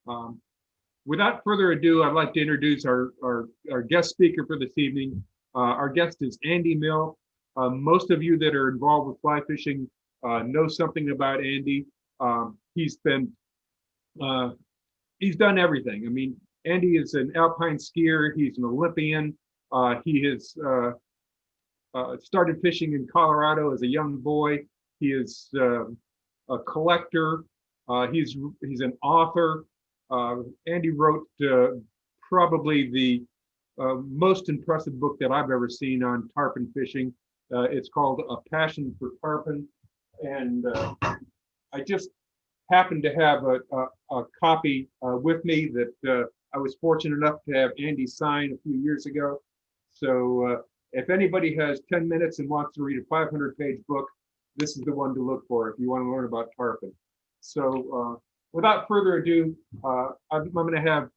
Um, Without further ado, I'd like to introduce our guest speaker for this evening. Our guest is Andy Mill. Most of you that are involved with fly fishing know something about Andy. He's been he's done everything. I mean, Andy is an alpine skier. He's an Olympian. He has started fishing in Colorado as a young boy. He is a collector. He's an author. Andy wrote probably the most impressive book that I've ever seen on tarpon fishing. It's called A Passion for Tarpon, and I just happened to have a copy with me that I was fortunate enough to have Andy sign a few years ago. So if anybody has 10 minutes and wants to read a 500-page book, this is the one to look for if you want to learn about tarpon. So without further ado, I'm going to have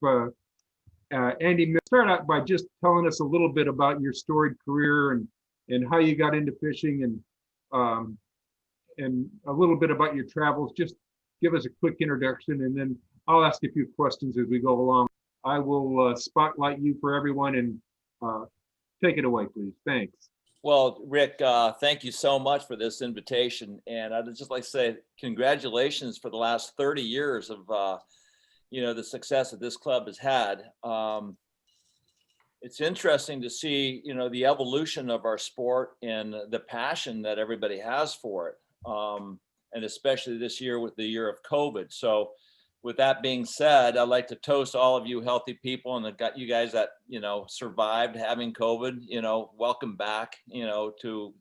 Andy start out by just telling us a little bit about your storied career and how you got into fishing and a little bit about your travels. Just give us a quick introduction, and then I'll ask a few questions as we go along. I will spotlight you for everyone, and take it away, please. Thanks. Well, Rick, thank you so much for this invitation. And I'd just like to say congratulations for the last 30 years of, the success that this club has had. It's interesting to see, the evolution of our sport and the passion that everybody has for it. And especially this year with the year of COVID. So with that being said, I'd like to toast all of you healthy people and got you guys that, survived having COVID, welcome back, to,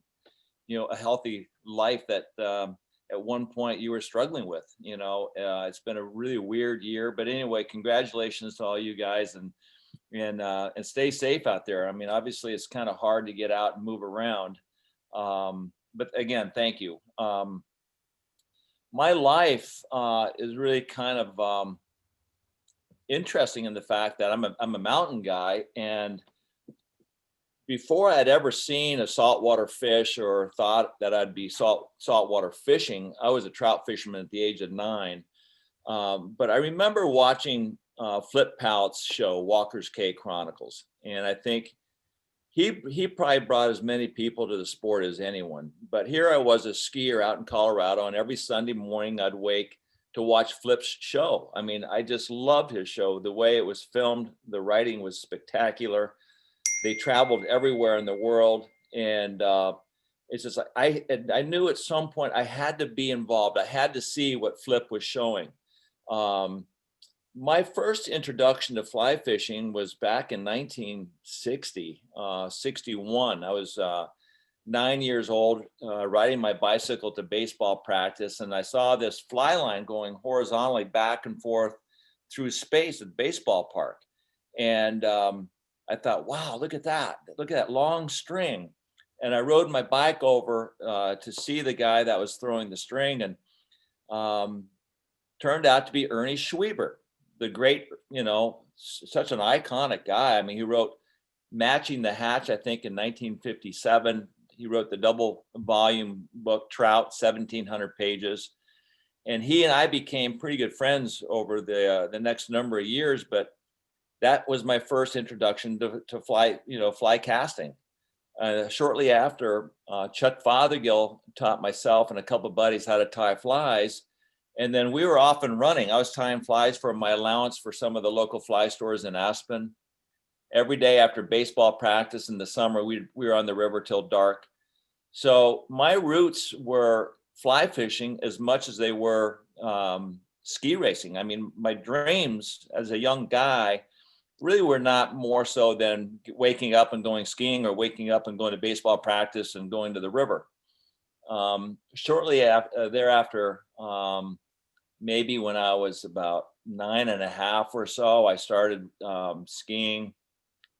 a healthy life that at one point you were struggling with. It's been a really weird year, but anyway, congratulations to all you guys and stay safe out there. I mean, obviously it's kind of hard to get out and move around. But again, thank you. My life is really kind of interesting in the fact that I'm a mountain guy, and before I'd ever seen a saltwater fish or thought that I'd be saltwater fishing, I was a trout fisherman at the age of 9. But I remember watching Flip Pallett's show, Walker's Cay Chronicles, and I think he probably brought as many people to the sport as anyone. But here I was, a skier out in Colorado, and every Sunday morning I'd wake to watch Flip's show. I mean, I just loved his show. The way it was filmed, the writing was spectacular. They traveled everywhere in the world, and it's just like I knew at some point I had to be involved. I had to see what Flip was showing. My first introduction to fly fishing was back in 1960, 61. I was 9 years old, riding my bicycle to baseball practice, and I saw this fly line going horizontally back and forth through space at the baseball park. And I thought, wow, look at that. Look at that long string. And I rode my bike over to see the guy that was throwing the string, and turned out to be Ernie Schwiebert, the great, such an iconic guy. I mean, he wrote Matching the Hatch, I think, in 1957. He wrote the double volume book, Trout, 1,700 pages. And he and I became pretty good friends over the next number of years. But that was my first introduction to fly casting. Shortly after, Chuck Fothergill taught myself and a couple of buddies how to tie flies. And then we were off and running. I was tying flies for my allowance for some of the local fly stores in Aspen. Every day after baseball practice in the summer, we were on the river till dark. So my roots were fly fishing as much as they were ski racing. I mean, my dreams as a young guy really were not more so than waking up and going skiing or waking up and going to baseball practice and going to the river. Shortly thereafter, maybe when I was about 9.5 or so, I started skiing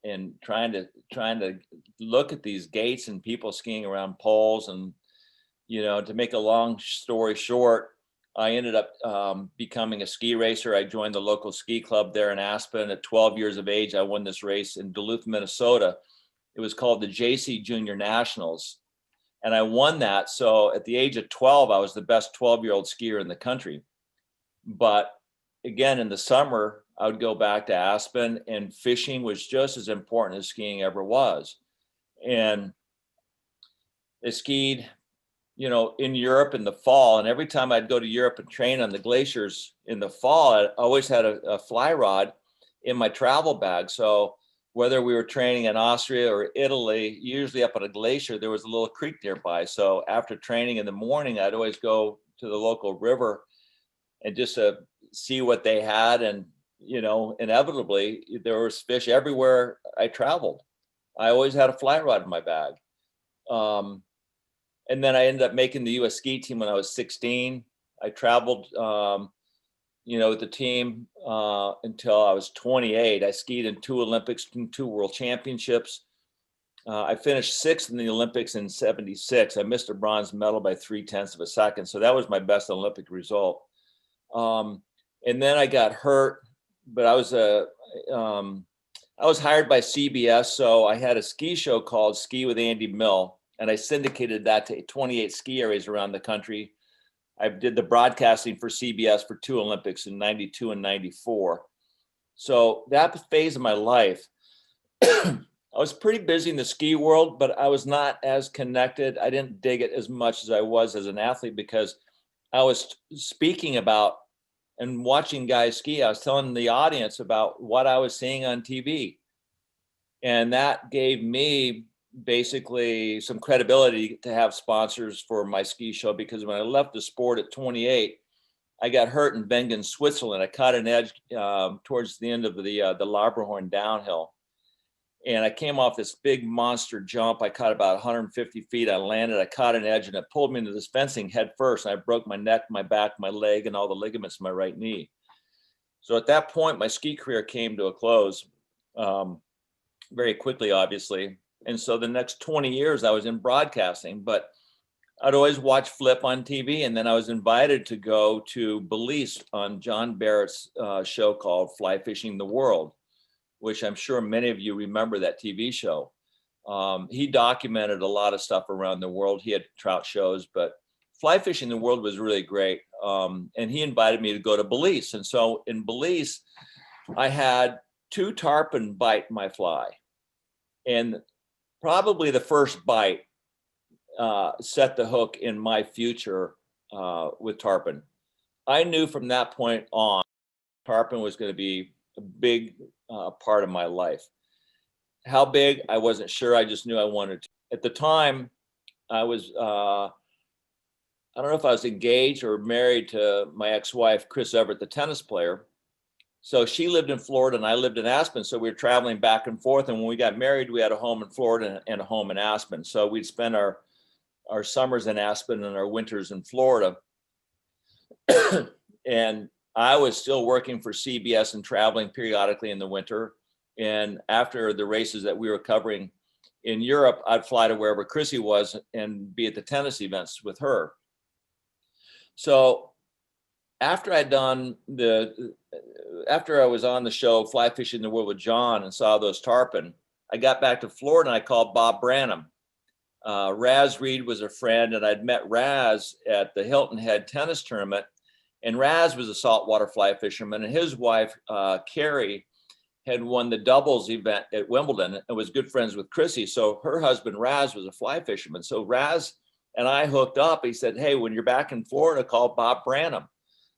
and trying to look at these gates and people skiing around poles. And, to make a long story short, I ended up becoming a ski racer. I joined the local ski club there in Aspen. At 12 years of age, I won this race in Duluth, Minnesota. It was called the JC Junior Nationals. And I won that. So at the age of 12, I was the best 12-year-old skier in the country. But again, in the summer, I would go back to Aspen, and fishing was just as important as skiing ever was. And I skied, in Europe in the fall. And every time I'd go to Europe and train on the glaciers in the fall, I always had a fly rod in my travel bag. So whether we were training in Austria or Italy, usually up on a glacier, there was a little creek nearby. So after training in the morning, I'd always go to the local river and just see what they had. And, inevitably there was fish everywhere I traveled. I always had a fly rod in my bag. And then I ended up making the U.S. ski team when I was 16. I traveled, with the team until I was 28. I skied in 2 Olympics and 2 World Championships. I finished 6th in the Olympics in '76. I missed a bronze medal by 0.3 of a second. So that was my best Olympic result. And then I got hurt, but I was hired by CBS. So I had a ski show called Ski with Andy Mill, and I syndicated that to 28 ski areas around the country. I did the broadcasting for CBS for 2 Olympics in '92 and '94. So that phase of my life, I was pretty busy in the ski world, but I was not as connected. I didn't dig it as much as I was as an athlete, because I was speaking about and watching guys ski. I was telling the audience about what I was seeing on TV. And that gave me basically some credibility to have sponsors for my ski show, because when I left the sport at 28, I got hurt in Wengen, Switzerland. I caught an edge towards the end of the Laberhorn downhill. And I came off this big monster jump. I caught about 150 feet. I landed, I caught an edge, and it pulled me into this fencing head first. And I broke my neck, my back, my leg, and all the ligaments in my right knee. So at that point, my ski career came to a close very quickly, obviously. And so the next 20 years I was in broadcasting, but I'd always watch Flip on TV. And then I was invited to go to Belize on John Barrett's show called Fly Fishing the World, which I'm sure many of you remember that TV show. He documented a lot of stuff around the world. He had trout shows, but Fly Fishing the World was really great. And he invited me to go to Belize. And so in Belize, I had 2 tarpon bite my fly. And probably the first bite set the hook in my future with tarpon. I knew from that point on, tarpon was going to be a big part of my life. How big, I wasn't sure. I just knew I wanted to. At the time, I was, I don't know if I was engaged or married to my ex-wife, Chris Everett, the tennis player. So she lived in Florida and I lived in Aspen. So we were traveling back and forth. And when we got married, we had a home in Florida and a home in Aspen. So we'd spend our summers in Aspen and our winters in Florida. And I was still working for CBS and traveling periodically in the winter. And after the races that we were covering in Europe, I'd fly to wherever Chrissy was and be at the tennis events with her. So after I was on the show Fly Fishing the World with John and saw those tarpon, I got back to Florida and I called Bob Branham. Raz Reed was a friend, and I'd met Raz at the Hilton Head tennis tournament. And Raz was a saltwater fly fisherman, and his wife, Carrie, had won the doubles event at Wimbledon and was good friends with Chrissy. So her husband, Raz, was a fly fisherman. So Raz and I hooked up. He said, hey, when you're back in Florida, call Bob Branham.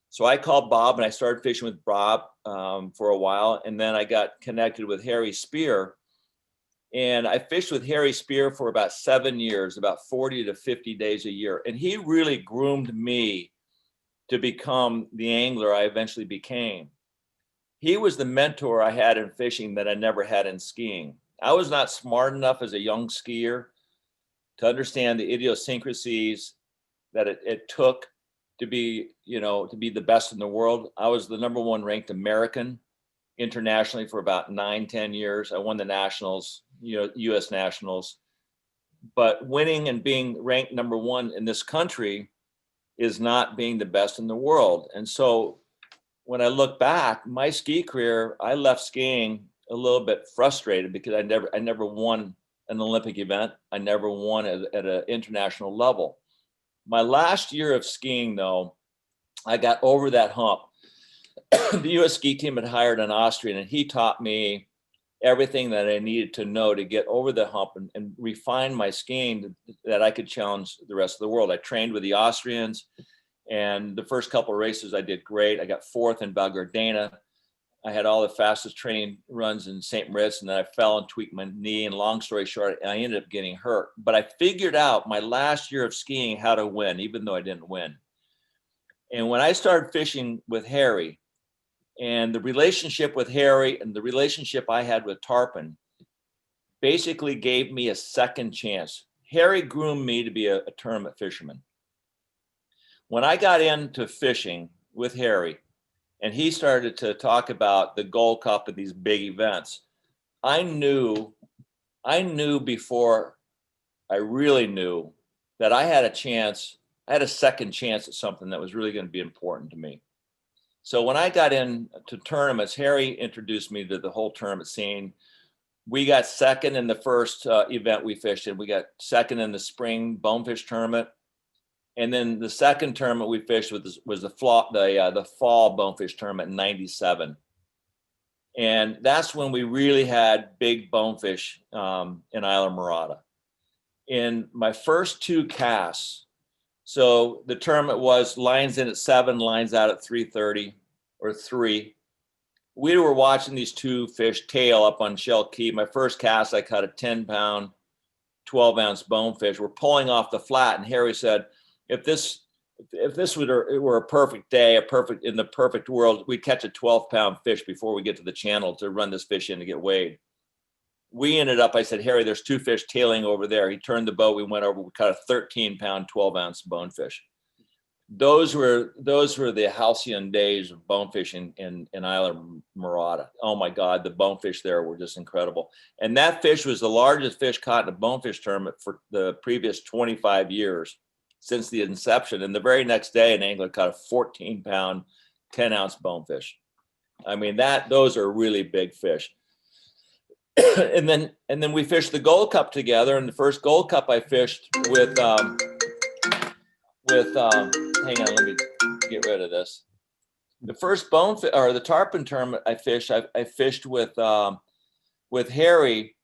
So I called Bob and I started fishing with Bob for a while. And then I got connected with Harry Spear. And I fished with Harry Spear for about 7 years, about 40 to 50 days a year. And he really groomed me to become the angler I eventually became. He was the mentor I had in fishing that I never had in skiing. I was not smart enough as a young skier to understand the idiosyncrasies that it took to be, to be the best in the world. I was the #1 ranked American internationally for about 9-10 years. I won the nationals, US nationals. But winning and being ranked #1 in this country is not being the best in the world. And so when I look back, my ski career, I left skiing a little bit frustrated because I never won an Olympic event. I never won at an international level. My last year of skiing, though, I got over that hump. the U.S. ski team had hired an Austrian, and he taught me everything that I needed to know to get over the hump and refine my skiing that I could challenge the rest of the world. I trained with the Austrians, and the first couple of races I did great. I got fourth in Val Gardena. I had all the fastest training runs in St. Moritz, and then I fell and tweaked my knee, and long story short, I ended up getting hurt. But I figured out my last year of skiing how to win, even though I didn't win. And when I started fishing with Harry, and the relationship with Harry and the relationship I had with Tarpon basically gave me a second chance. Harry groomed me to be a tournament fisherman. When I got into fishing with Harry and he started to talk about the Gold Cup and these big events, I knew before I really knew that I had a chance. I had a second chance at something that was really going to be important to me. So when I got into tournaments, Harry introduced me to the whole tournament scene. We got second in the first event we fished in. We got second in the spring bonefish tournament. And then the second tournament we fished was the fall bonefish tournament in '97. And that's when we really had big bonefish in Islamorada. In my first two casts, so the tournament was lines in at 7, lines out at 3:30 or 3. We were watching these two fish tail up on Shell Key. My first cast, I caught a 10-pound, 12-ounce bonefish. We're pulling off the flat, and Harry said, if this were a perfect day, in the perfect world, we'd catch a 12-pound fish before we get to the channel to run this fish in to get weighed. We ended up, I said, Harry, there's two fish tailing over there. He turned the boat, we went over, we caught a 13-pound, 12-ounce bonefish. Those were the halcyon days of bonefish in Islamorada. Oh my God, the bonefish there were just incredible. And that fish was the largest fish caught in a bonefish tournament for the previous 25 years since the inception. And the very next day, an angler caught a 14-pound, 10-ounce bonefish. I mean, those are really big fish. and then we fished the Gold Cup together. And the first Gold Cup I fished with hang on, let me get rid of this. The first bonefish or the tarpon tournament I fished with Harry.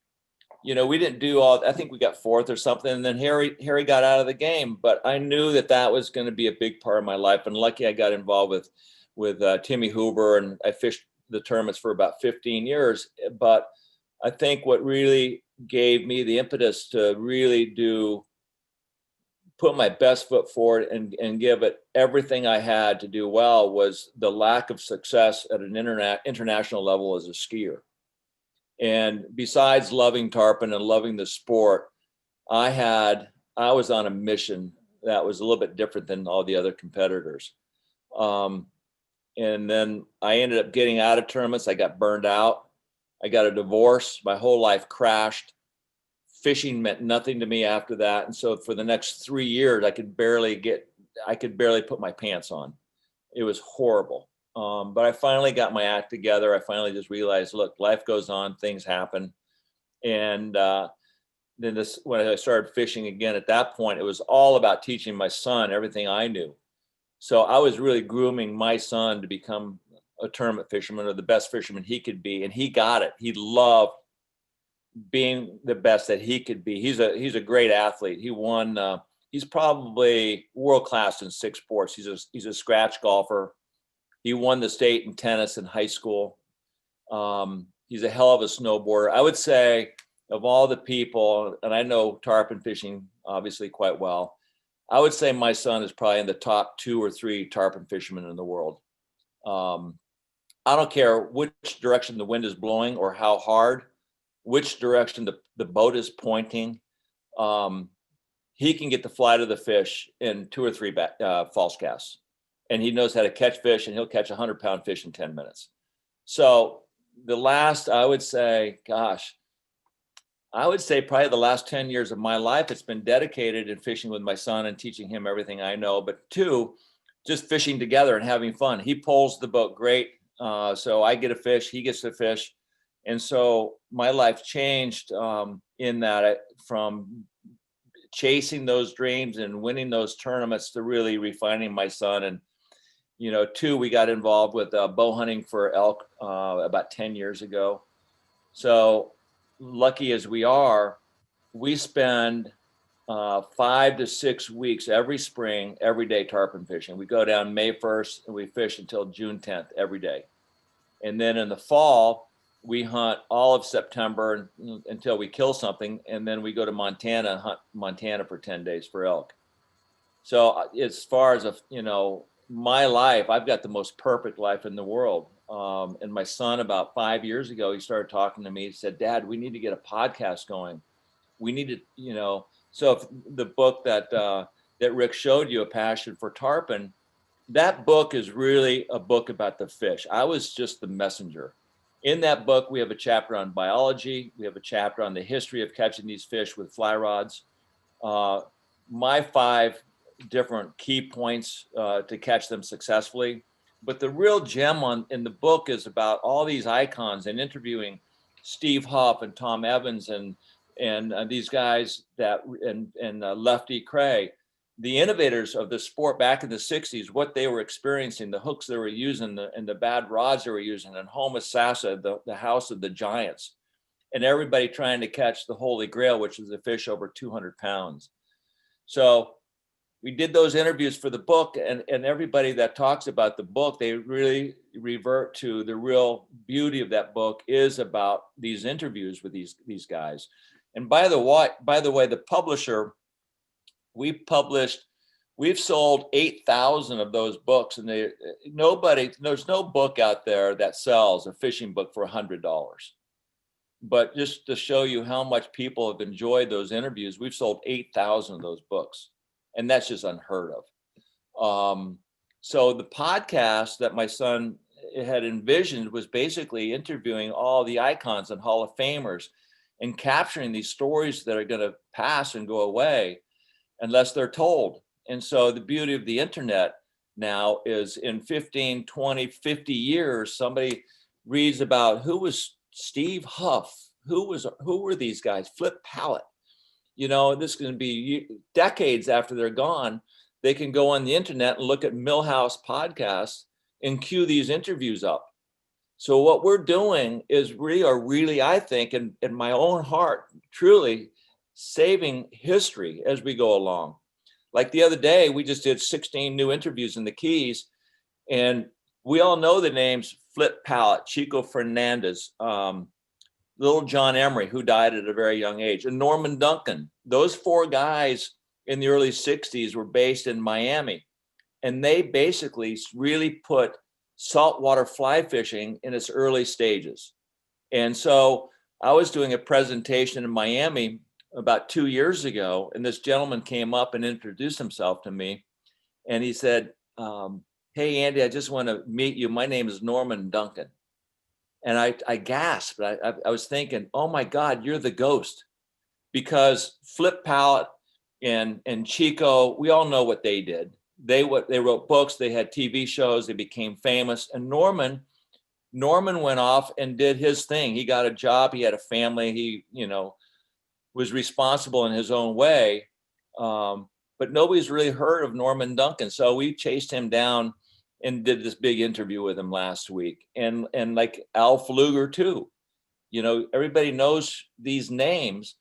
You know, we didn't do all. I think we got fourth or something. And then Harry got out of the game. But I knew that was going to be a big part of my life. And lucky I got involved with Timmy Huber, and I fished the tournaments for about 15 years. But I think what really gave me the impetus to really put my best foot forward and give it everything I had to do well was the lack of success at an international level as a skier. And besides loving tarpon and loving the sport, I was on a mission that was a little bit different than all the other competitors. And then I ended up getting out of tournaments. I got burned out. I got a divorce. My whole life crashed. Fishing meant nothing to me after that. And so for the next 3 years, I could barely put my pants on. It was horrible. But I finally got my act together. I finally just realized, look, life goes on, things happen. And then when I started fishing again, at that point, it was all about teaching my son everything I knew. So I was really grooming my son to become a tournament fisherman or the best fisherman he could be. And he got it. He loved being the best that he could be. He's a great athlete. He won. He's probably world class in 6 sports. He's a scratch golfer. He won the state in tennis in high school. He's a hell of a snowboarder. I would say of all the people, and I know tarpon fishing obviously quite well, I would say my son is probably in the top 2 or 3 tarpon fishermen in the world. I don't care which direction the wind is blowing or how hard, which direction the boat is pointing. He can get the fly to the fish in 2 or 3 false casts. And he knows how to catch fish, and he'll catch a 100-pound fish in 10 minutes. So I would say probably the last 10 years of my life, it's been dedicated in fishing with my son and teaching him everything I know. But 2, just fishing together and having fun. He pulls the boat great. So I get a fish, he gets a fish. And so my life changed in that from chasing those dreams and winning those tournaments to really refining my son. Two, we got involved with bow hunting for elk about 10 years ago. So lucky as we are, we spend 5 to 6 weeks every spring, every day tarpon fishing. We go down May 1st and we fish until June 10th every day. And then in the fall, we hunt all of September until we kill something. And then we go to Montana and hunt Montana for 10 days for elk. So as far as, my life, I've got the most perfect life in the world. And my son, about 5 years ago, he started talking to me. He said, Dad, we need to get a podcast going. We need to, so if the book that Rick showed you, A Passion for Tarpon, that book is really a book about the fish. I was just the messenger. In that book, we have a chapter on biology. We have a chapter on the history of catching these fish with fly rods. My 5 different key points to catch them successfully. But the real gem in the book is about all these icons and interviewing Steve Huff and Tom Evans and these guys and Lefty Cray, the innovators of the sport back in the 60s, what they were experiencing, the hooks they were using, and the bad rods they were using, and Homosassa, the house of the giants, and everybody trying to catch the Holy Grail, which is a fish over 200 pounds. So we did those interviews for the book, and everybody that talks about the book, they really revert to the real beauty of that book is about these interviews with these guys. And by the way, the publisher, we've sold 8,000 of those books, and there's no book out there that sells a fishing book for $100. But just to show you how much people have enjoyed those interviews, we've sold 8,000 of those books, and that's just unheard of. So the podcast that my son had envisioned was basically interviewing all the icons and Hall of Famers and capturing these stories that are going to pass and go away unless they're told. And so the beauty of the internet now is in 15, 20, 50 years, somebody reads about who was Steve Huff, who were these guys, Flip Pallet. This is going to be decades after they're gone. They can go on the internet and look at Millhouse podcasts and cue these interviews up. So what we're doing is we are really, I think, in my own heart, truly saving history as we go along. Like the other day, we just did 16 new interviews in the Keys, and we all know the names Flip Pallet, Chico Fernandez, little John Emery, who died at a very young age, and Norman Duncan. Those 4 guys in the early 60s were based in Miami, and they basically really put saltwater fly fishing in its early stages. And so I was doing a presentation in Miami about 2 years ago, and this gentleman came up and introduced himself to me, and he said, hey, Andy, I just want to meet you. My name is Norman Duncan. And I gasped. I was thinking, oh my God, you're the ghost. Because Flip Pallet and Chico, we all know what they did. They wrote books, they had TV shows, they became famous. And Norman went off and did his thing. He got a job, he had a family, he, was responsible in his own way. But nobody's really heard of Norman Duncan. So we chased him down and did this big interview with him last week. And like Al Fluger too. Everybody knows these names,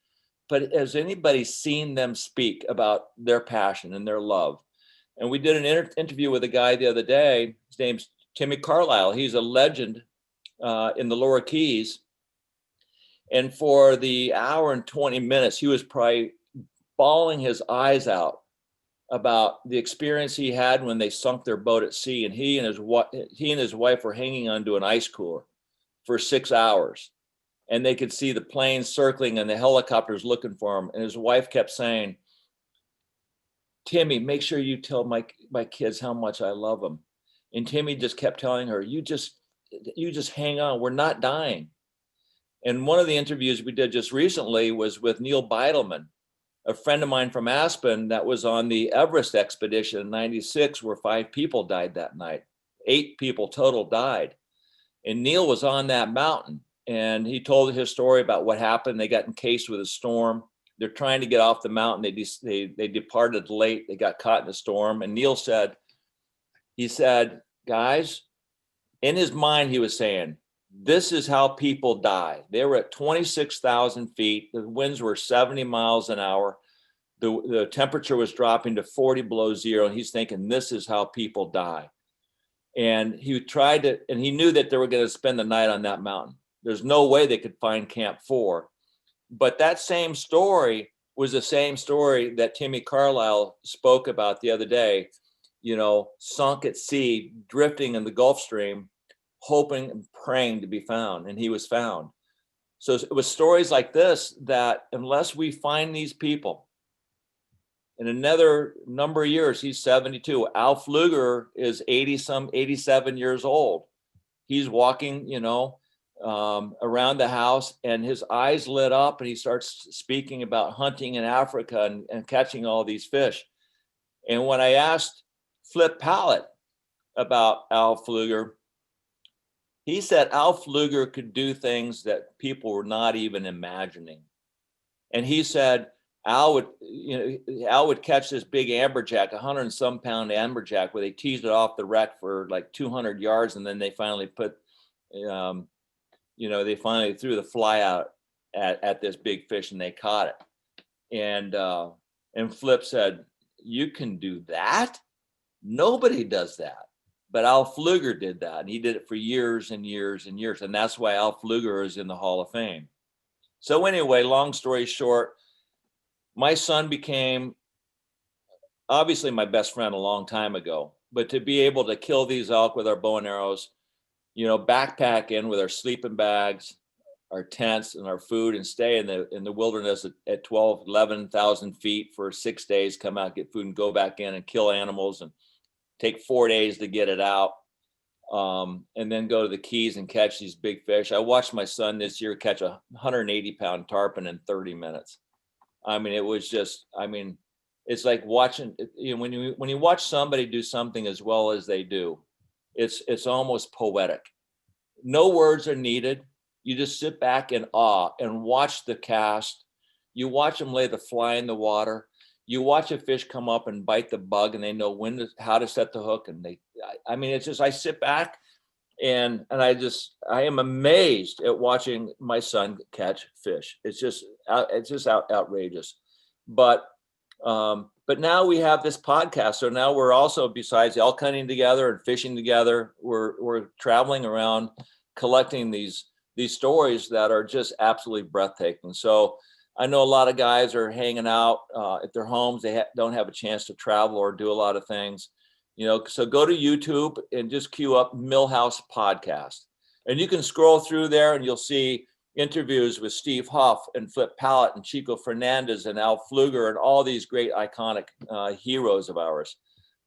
but has anybody seen them speak about their passion and their love? And we did an interview with a guy the other day. His name's Timmy Carlisle. He's a legend in the Lower Keys. And for the hour and 20 minutes, he was probably bawling his eyes out about the experience he had when they sunk their boat at sea. And he and his wife were hanging onto an ice cooler for 6 hours. And they could see the planes circling and the helicopters looking for him. And his wife kept saying, Timmy, make sure you tell my kids how much I love them. And Timmy just kept telling her, you just hang on, we're not dying. And one of the interviews we did just recently was with Neil Beidelman, a friend of mine from Aspen that was on the Everest expedition in '96, where 5 people died that night. 8 people total died. And Neil was on that mountain, and he told his story about what happened. They got encased with a storm. They're trying to get off the mountain. They departed late. They got caught in a storm. And Neil said, He said, guys, in his mind, he was saying, this is how people die. They were at 26,000 feet. The winds were 70 miles an hour. The temperature was dropping to 40 below zero. And he's thinking, this is how people die. And he tried to, and he knew that they were going to spend the night on that mountain. There's no way they could find Camp 4. But that same story was the same story that Timmy Carlisle spoke about the other day, sunk at sea, drifting in the Gulf Stream, hoping and praying to be found. And he was found. So it was stories like this that unless we find these people, in another number of years, he's 72. Al Pfluger is 87 years old. He's walking, around the house, and his eyes lit up, and he starts speaking about hunting in Africa and catching all these fish. And when I asked Flip Pallett about Al Pfluger, he said Al Pfluger could do things that people were not even imagining. And he said, Al would catch this big amberjack, 100 and some pound amberjack, where they teased it off the wreck for like 200 yards. And then they finally they finally threw the fly out at this big fish, and they caught it. And Flip said, you can do that? Nobody does that. But Al Pfluger did that, and he did it for years and years and years. And that's why Al Pfluger is in the Hall of Fame. So anyway, long story short, my son became obviously my best friend a long time ago, but to be able to kill these elk with our bow and arrows, backpack in with our sleeping bags, our tents, and our food, and stay in the wilderness at 11,000 feet for 6 days, come out, get food, and go back in and kill animals, and take 4 days to get it out. And then go to the Keys and catch these big fish. I watched my son this year catch a 180-pound tarpon in 30 minutes. I mean, it was just, it's like watching, when you watch somebody do something as well as they do, it's almost poetic. No words are needed. You just sit back in awe and watch the cast. You watch them lay the fly in the water. You watch a fish come up and bite the bug, and they know how to set the hook. And it's just, I sit back and I am amazed at watching my son catch fish. It's just outrageous. But now we have this podcast. So now we're also, besides elk hunting together and fishing together, we're traveling around collecting these stories that are just absolutely breathtaking. So I know a lot of guys are hanging out at their homes. They don't have a chance to travel or do a lot of things, so go to YouTube and just queue up Millhouse Podcast. And you can scroll through there and you'll see interviews with Steve Huff and Flip Pallett and Chico Fernandez and Al Pfluger and all these great iconic heroes of ours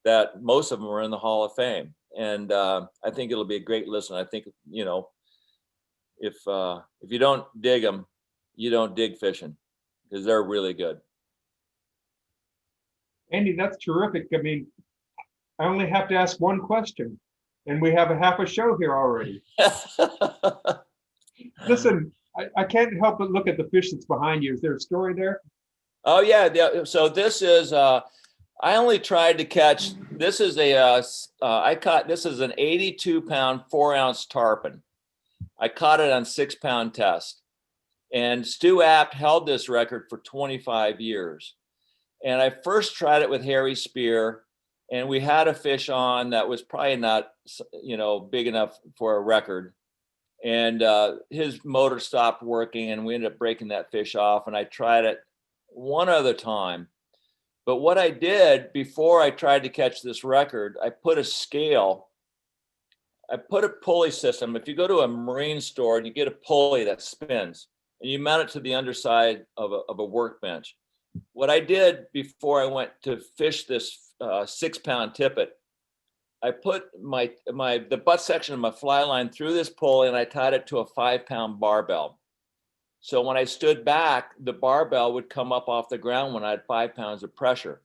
that most of them are in the Hall of Fame. And I think it'll be a great listen. I think, if you don't dig them, you don't dig fishing, because they're really good. Andy, that's terrific. I only have to ask one question, and we have a half a show here already. Listen, I can't help but look at the fish that's behind you. Is there a story there? Oh yeah. So this is I only tried to catch. This is this is an 82-pound 4-ounce tarpon. I caught it on 6-pound test, and Stu Apt held this record for 25 years. And I first tried it with Harry Spear, and we had a fish on that was probably not, big enough for a record. And his motor stopped working, and we ended up breaking that fish off. And I tried it one other time. But what I did before I tried to catch this record, I put a scale. I put a pulley system. If you go to a marine store and you get a pulley that spins, and you mount it to the underside of a workbench. What I did before I went to fish this 6-pound tippet, I put the butt section of my fly line through this pulley, and I tied it to a 5-pound barbell. So when I stood back, the barbell would come up off the ground when I had 5 pounds of pressure.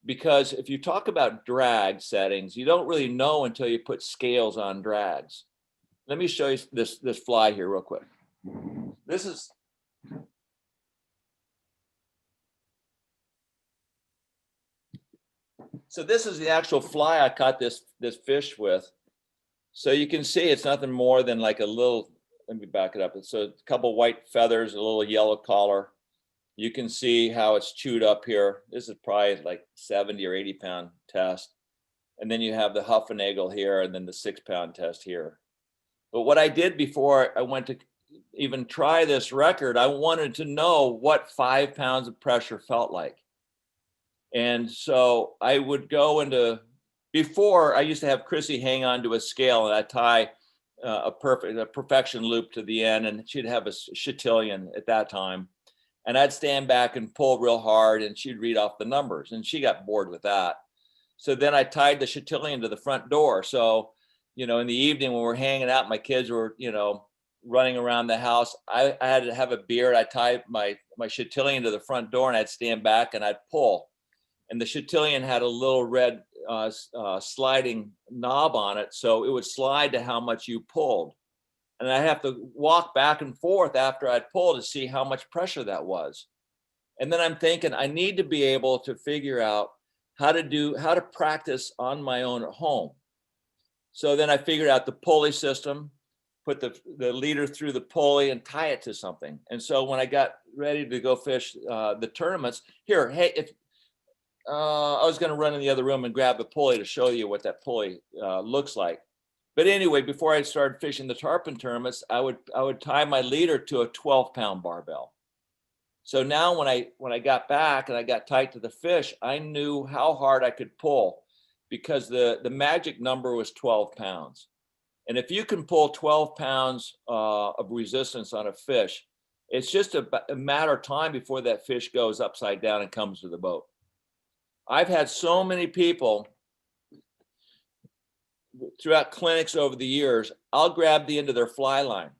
Because if you talk about drag settings, you don't really know until you put scales on drags. Let me show you this fly here real quick. This is So this is the actual fly I caught this fish with. So you can see it's nothing more than like a little, let me back it up. It's a couple white feathers, a little yellow collar. You can see how it's chewed up here. This is probably like 70 or 80 pound test. And then you have the Huffenagel here, and then the 6 pound test here. But what I did before I went to even try this record, I wanted to know what 5 pounds of pressure felt like. And so I would go into, before I used to have Chrissy hang on to a scale and I'd tie a perfection loop to the end, and she'd have a chatillon at that time. And I'd stand back and pull real hard and she'd read off the numbers, and she got bored with that. So then I tied the chatillon to the front door. So, in the evening when we're hanging out, my kids were, running around the house. I had to have a beer. I tied my chatillon to the front door, and I'd stand back and I'd pull. And the chatillon had a little red sliding knob on it, so it would slide to how much you pulled. And I have to walk back and forth after I'd pulled to see how much pressure that was. And then I'm thinking I need to be able to figure out how to practice on my own at home. So then I figured out the pulley system, put the leader through the pulley and tie it to something. And so when I got ready to go fish the tournaments, I was going to run in the other room and grab the pulley to show you what that pulley looks like. But anyway, before I started fishing the tarpon tournaments, I would tie my leader to a 12 pound barbell. So now when I got back and I got tight to the fish, I knew how hard I could pull, because the magic number was 12 pounds. And if you can pull 12 pounds of resistance on a fish, it's just a matter of time before that fish goes upside down and comes to the boat. I've had so many people throughout clinics over the years. I'll grab the end of their fly line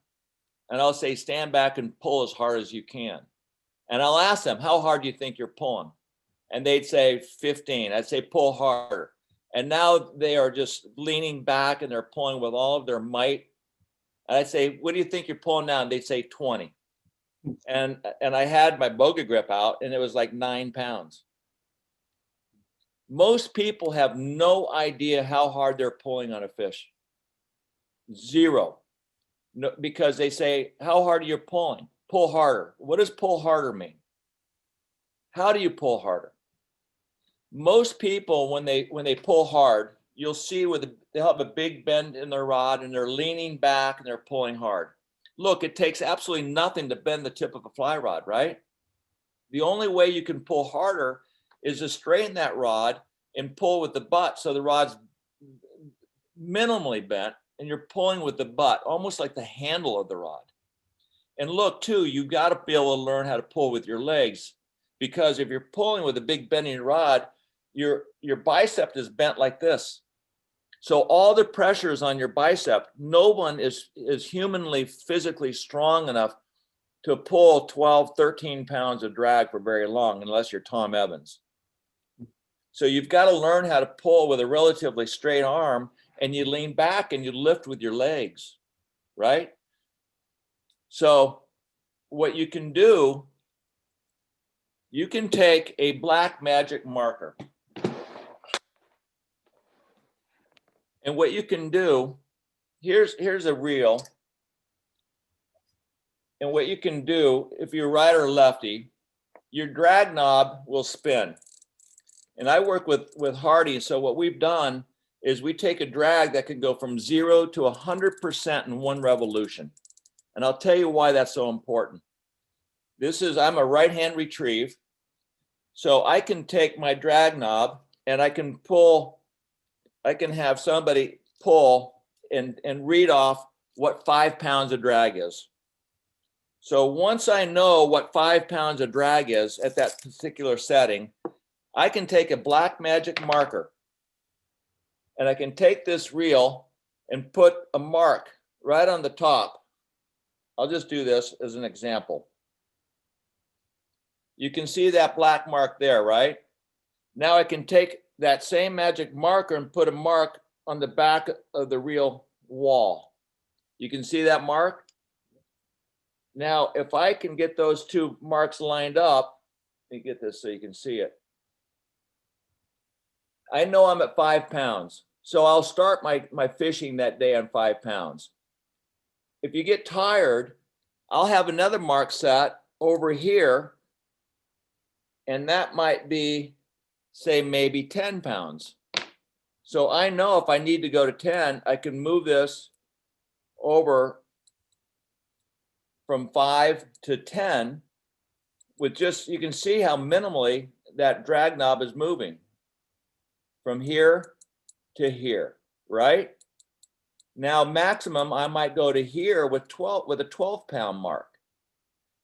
and I'll say, stand back and pull as hard as you can. And I'll ask them, how hard do you think you're pulling? And they'd say 15. I'd say, pull harder. And now they are just leaning back and they're pulling with all of their might. And I'd say, what do you think you're pulling now? And they'd say 20. And I had my boga grip out and it was like 9 pounds. Most people have no idea how hard they're pulling on a fish. Zero. No, because they say, how hard are you pulling? Pull harder. What does pull harder mean? How do you pull harder? Most people, when they pull hard, you'll see they'll have a big bend in their rod and they're leaning back and they're pulling hard. Look, it takes absolutely nothing to bend the tip of a fly rod, right? The only way you can pull harder is to straighten that rod and pull with the butt, so the rod's minimally bent and you're pulling with the butt, almost like the handle of the rod. And look too, you got to be able to learn how to pull with your legs, because if you're pulling with a big bending rod, your bicep is bent like this. So all the pressure is on your bicep. No one is humanly, physically strong enough to pull 12, 13 pounds of drag for very long, unless you're Tom Evans. So you've got to learn how to pull with a relatively straight arm, and you lean back and you lift with your legs, right? So what you can do, you can take a black magic marker. And what you can do, here's a reel. And what you can do, if you're right or lefty, your drag knob will spin. And I work with Hardy. So what we've done is we take a drag that can go from 0 to 100% in one revolution. And I'll tell you why that's so important. I'm a right hand retrieve. So I can take my drag knob and I can have somebody pull and read off what 5 pounds of drag is. So once I know what 5 pounds of drag is at that particular setting, I can take a black magic marker and I can take this reel and put a mark right on the top. I'll just do this as an example. You can see that black mark there, right? Now I can take that same magic marker and put a mark on the back of the reel wall. You can see that mark? Now, if I can get those two marks lined up, let me get this so you can see it. I know I'm at 5 pounds. So I'll start my fishing that day on 5 pounds. If you get tired, I'll have another mark set over here, and that might be, say, maybe 10 pounds. So I know if I need to go to 10, I can move this over from 5 to 10 with just, you can see how minimally that drag knob is moving from here to here, right? Now, maximum, I might go to here with a 12-pound mark.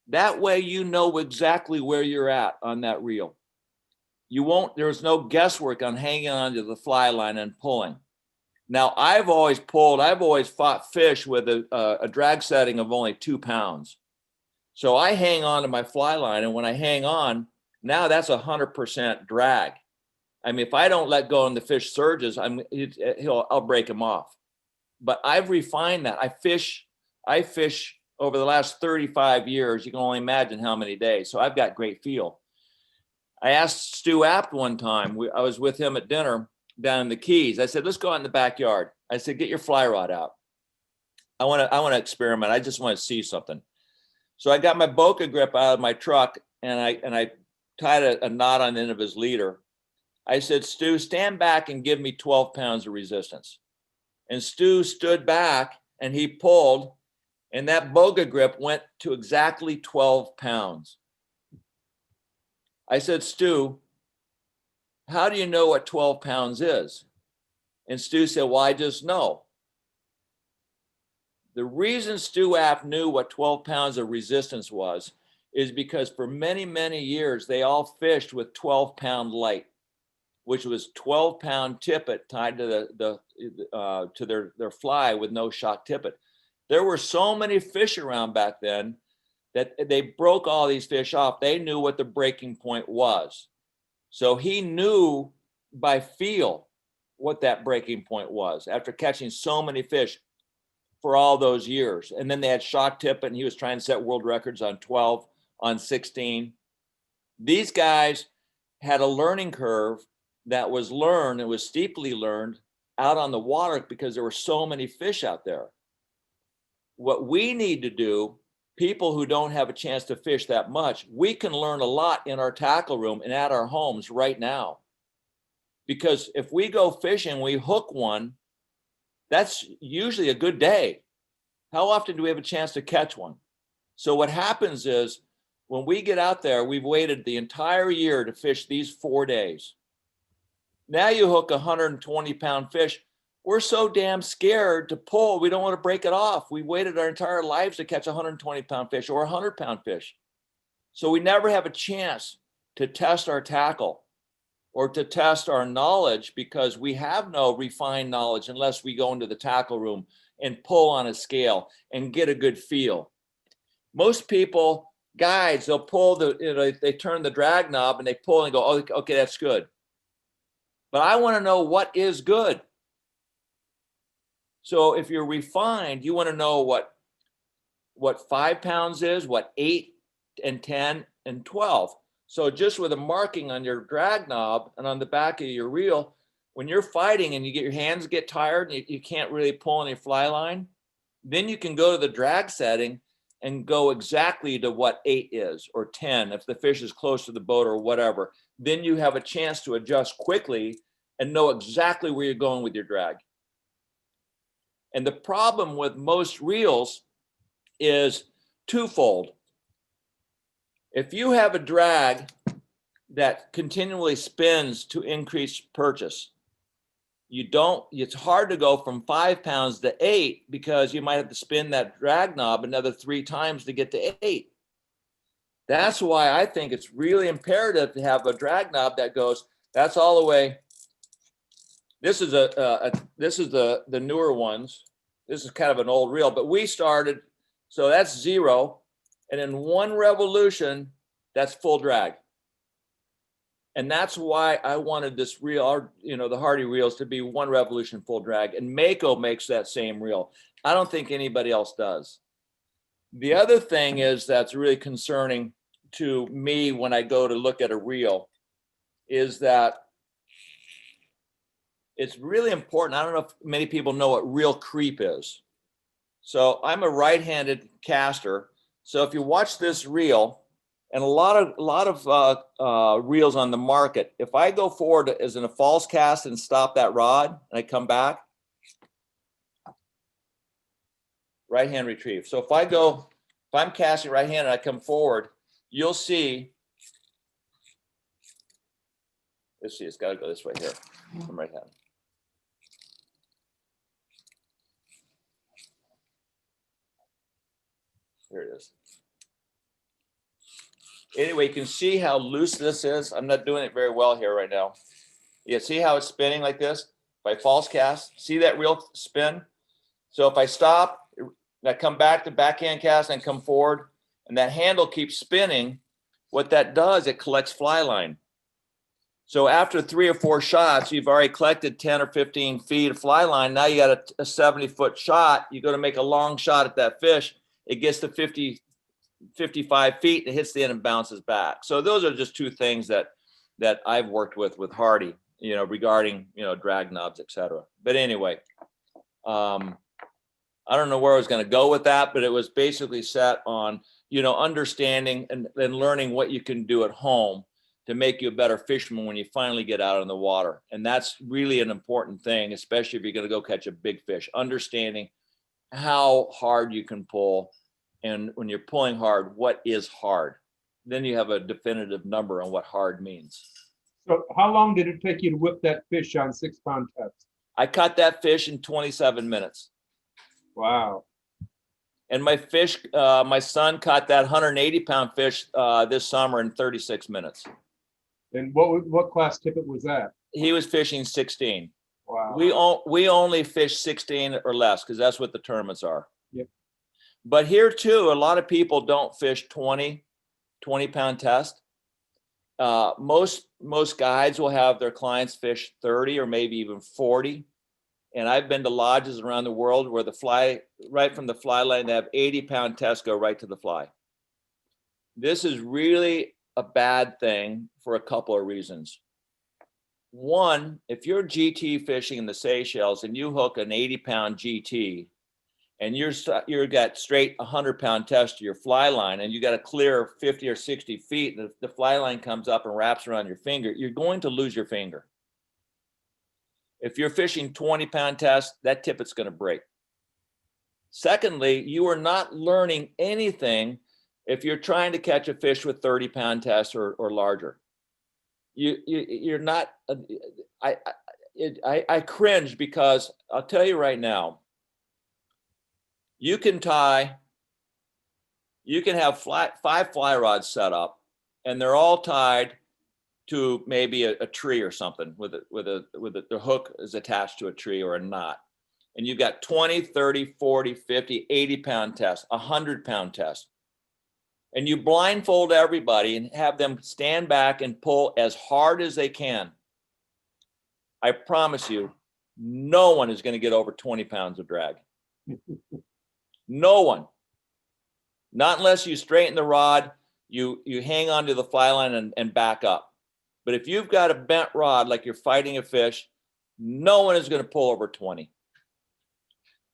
That way, you know exactly where you're at on that reel. You won't, there's no guesswork on hanging onto the fly line and pulling. Now, I've always fought fish with a drag setting of only 2 pounds. So I hang on to my fly line, and when I hang on, now that's 100% drag. I mean, if I don't let go and the fish surges, I'll break him off. But I've refined that. I fish over the last 35 years. You can only imagine how many days. So I've got great feel. I asked Stu Apt one time, I was with him at dinner down in the Keys. I said, let's go out in the backyard. I said, get your fly rod out. I want to experiment. I just want to see something. So I got my Boca grip out of my truck, and I tied a knot on the end of his leader. I said, Stu, stand back and give me 12 pounds of resistance. And Stu stood back and he pulled, and that Boga grip went to exactly 12 pounds. I said, Stu, how do you know what 12 pounds is? And Stu said, well, I just know. The reason Stu Apt knew what 12 pounds of resistance was is because for many, many years, they all fished with 12-pound light, which was 12-pound tippet tied to their fly with no shock tippet. There were so many fish around back then that they broke all these fish off. They knew what the breaking point was. So he knew by feel what that breaking point was after catching so many fish for all those years. And then they had shock tippet, and he was trying to set world records on 12, on 16. These guys had a learning curve that was learned, it was steeply learned out on the water because there were so many fish out there. What we need to do, people who don't have a chance to fish that much, we can learn a lot in our tackle room and at our homes right now. Because if we go fishing, we hook one, that's usually a good day. How often do we have a chance to catch one? So what happens is when we get out there, we've waited the entire year to fish these 4 days. Now you hook a 120-pound fish. We're so damn scared to pull. We don't want to break it off. We waited our entire lives to catch a 120-pound fish or a 100-pound fish. So we never have a chance to test our tackle or to test our knowledge because we have no refined knowledge unless we go into the tackle room and pull on a scale and get a good feel. Most people, guides, they'll pull they turn the drag knob and they pull and go, oh, okay, that's good. But I want to know what is good. So if you're refined, you want to know what 5 pounds is, what 8 and 10 and 12. So just with a marking on your drag knob and on the back of your reel, when you're fighting and your hands get tired and you can't really pull on your fly line, then you can go to the drag setting and go exactly to what 8 is or 10 if the fish is close to the boat or whatever. Then you have a chance to adjust quickly and know exactly where you're going with your drag. And the problem with most reels is twofold. If you have a drag that continually spins to increase purchase, it's hard to go from 5 pounds to 8 because you might have to spin that drag knob another 3 times to get to 8. That's why I think it's really imperative to have a drag knob that goes, that's all the way. This is the newer ones. This is kind of an old reel, but we started, so that's 0. And in 1 revolution, that's full drag. And that's why I wanted this reel, the Hardy reels to be 1 revolution full drag. And Mako makes that same reel. I don't think anybody else does. The other thing is that's really concerning to me when I go to look at a reel is that it's really important. I don't know if many people know what real creep is. So I'm a right-handed caster. So if you watch this reel, and a lot of reels on the market, if I go forward as in a false cast and stop that rod, and I come back, right hand retrieve. So if I'm casting right hand and I come forward, you'll see, let's see, it's got to go this way here. From right hand. Here it is. Anyway, you can see how loose this is. I'm not doing it very well here right now. You see how it's spinning like this by false cast? See that reel spin? So if I stop, and I come back to backhand cast and come forward, and that handle keeps spinning, what that does, it collects fly line. So after 3 or 4 shots, you've already collected 10 or 15 feet of fly line. Now you got a 70-foot shot. You go to make a long shot at that fish. It gets to 50, 55 feet, it hits the end and bounces back. So those are just 2 things that I've worked with Hardy, regarding, drag knobs, etc. But anyway, I don't know where I was going to go with that, but it was basically set on, understanding and learning what you can do at home to make you a better fisherman when you finally get out on the water. And that's really an important thing, especially if you're going to go catch a big fish, understanding how hard you can pull. And when you're pulling hard, what is hard? Then you have a definitive number on what hard means. So how long did it take you to whip that fish on 6-pound test? I caught that fish in 27 minutes. Wow. And my son caught that 180-pound fish this summer in 36 minutes. And what class tippet was that? He was fishing 16. Wow. We only fish 16 or less because that's what the tournaments are. Yep. But here too, a lot of people don't fish 20-pound test. Most guides will have their clients fish 30 or maybe even 40. And I've been to lodges around the world where right from the fly line, they have 80-pound tests go right to the fly. This is really a bad thing for a couple of reasons. One, if you're GT fishing in the Seychelles and you hook an 80-pound GT and you've got straight 100-pound test to your fly line and you got to clear 50 or 60 feet and the fly line comes up and wraps around your finger, you're going to lose your finger. If you're fishing 20-pound test, that tippet's going to break. Secondly, you are not learning anything if you're trying to catch a fish with 30-pound test or larger. You're not. I cringe because I'll tell you right now. You can have 5 fly rods set up, and they're all tied to maybe a tree or something the hook is attached to a tree or a knot. And you've got 20, 30, 40, 50, 80-pound tests, 100-pound test. And you blindfold everybody and have them stand back and pull as hard as they can. I promise you, no one is going to get over 20 pounds of drag. No one. Not unless you straighten the rod, you hang onto the fly line and back up. But if you've got a bent rod like you're fighting a fish, no one is going to pull over 20.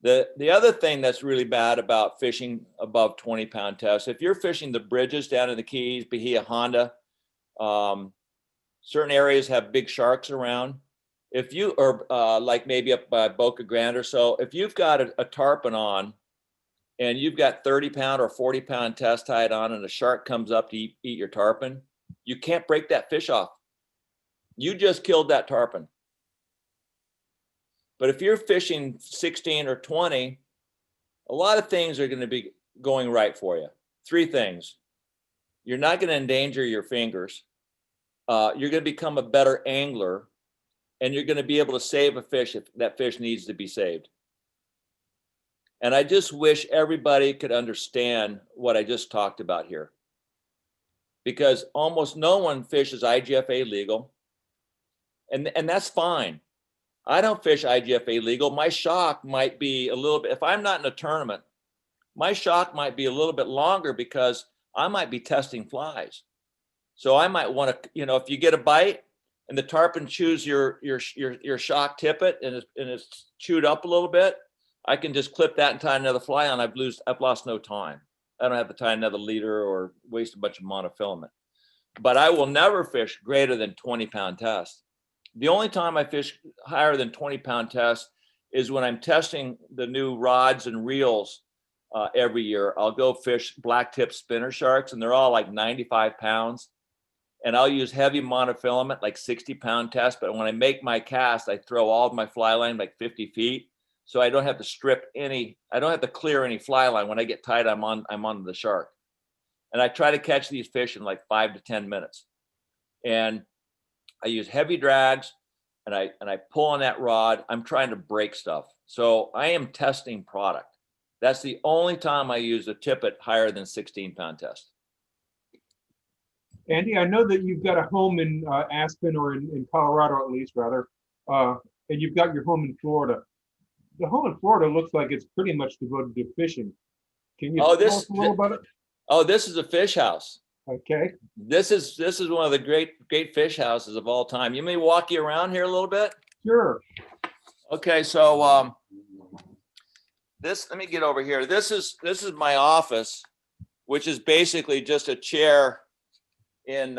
The other thing that's really bad about fishing above 20-pound tests, if you're fishing the bridges down in the Keys, Bahia, Honda, certain areas have big sharks around. If you are like maybe up by Boca Grande or so, if you've got a tarpon on and you've got 30-pound or 40-pound test tied on and a shark comes up to eat your tarpon, you can't break that fish off. You just killed that tarpon. But if you're fishing 16 or 20, a lot of things are going to be going right for you. 3 things. You're not going to endanger your fingers. You're going to become a better angler, and you're going to be able to save a fish if that fish needs to be saved. And I just wish everybody could understand what I just talked about here. Because almost no one fishes IGFA legal, and that's fine. I don't fish IGFA legal. My shock might be a little bit, if I'm not in a tournament, my shock might be a little bit longer because I might be testing flies. So I might want to, if you get a bite, and the tarpon chews your shock tippet, and it's chewed up a little bit, I can just clip that and tie another fly on. I've lost no time. I don't have to tie another leader or waste a bunch of monofilament. But I will never fish greater than 20-pound test. The only time I fish higher than 20-pound test is when I'm testing the new rods and reels every year. I'll go fish black tip spinner sharks, and they're all like 95 pounds. And I'll use heavy monofilament, like 60-pound test. But when I make my cast, I throw all of my fly line like 50 feet. So I don't have to I don't have to clear any fly line. When I get tight, I'm on the shark. And I try to catch these fish in like 5 to 10 minutes. And I use heavy drags, and I pull on that rod. I'm trying to break stuff. So I am testing product. That's the only time I use a tippet higher than 16-pound test. Andy, I know that you've got a home in Aspen, or in Colorado at least, rather, and you've got your home in Florida. The home in Florida looks like it's pretty much devoted to fishing. Can you tell us a little about it? Oh, this is a fish house. Okay. This is one of the great fish houses of all time. You may walk you around here a little bit. Sure. Okay, so let me get over here. This is my office, which is basically just a chair in.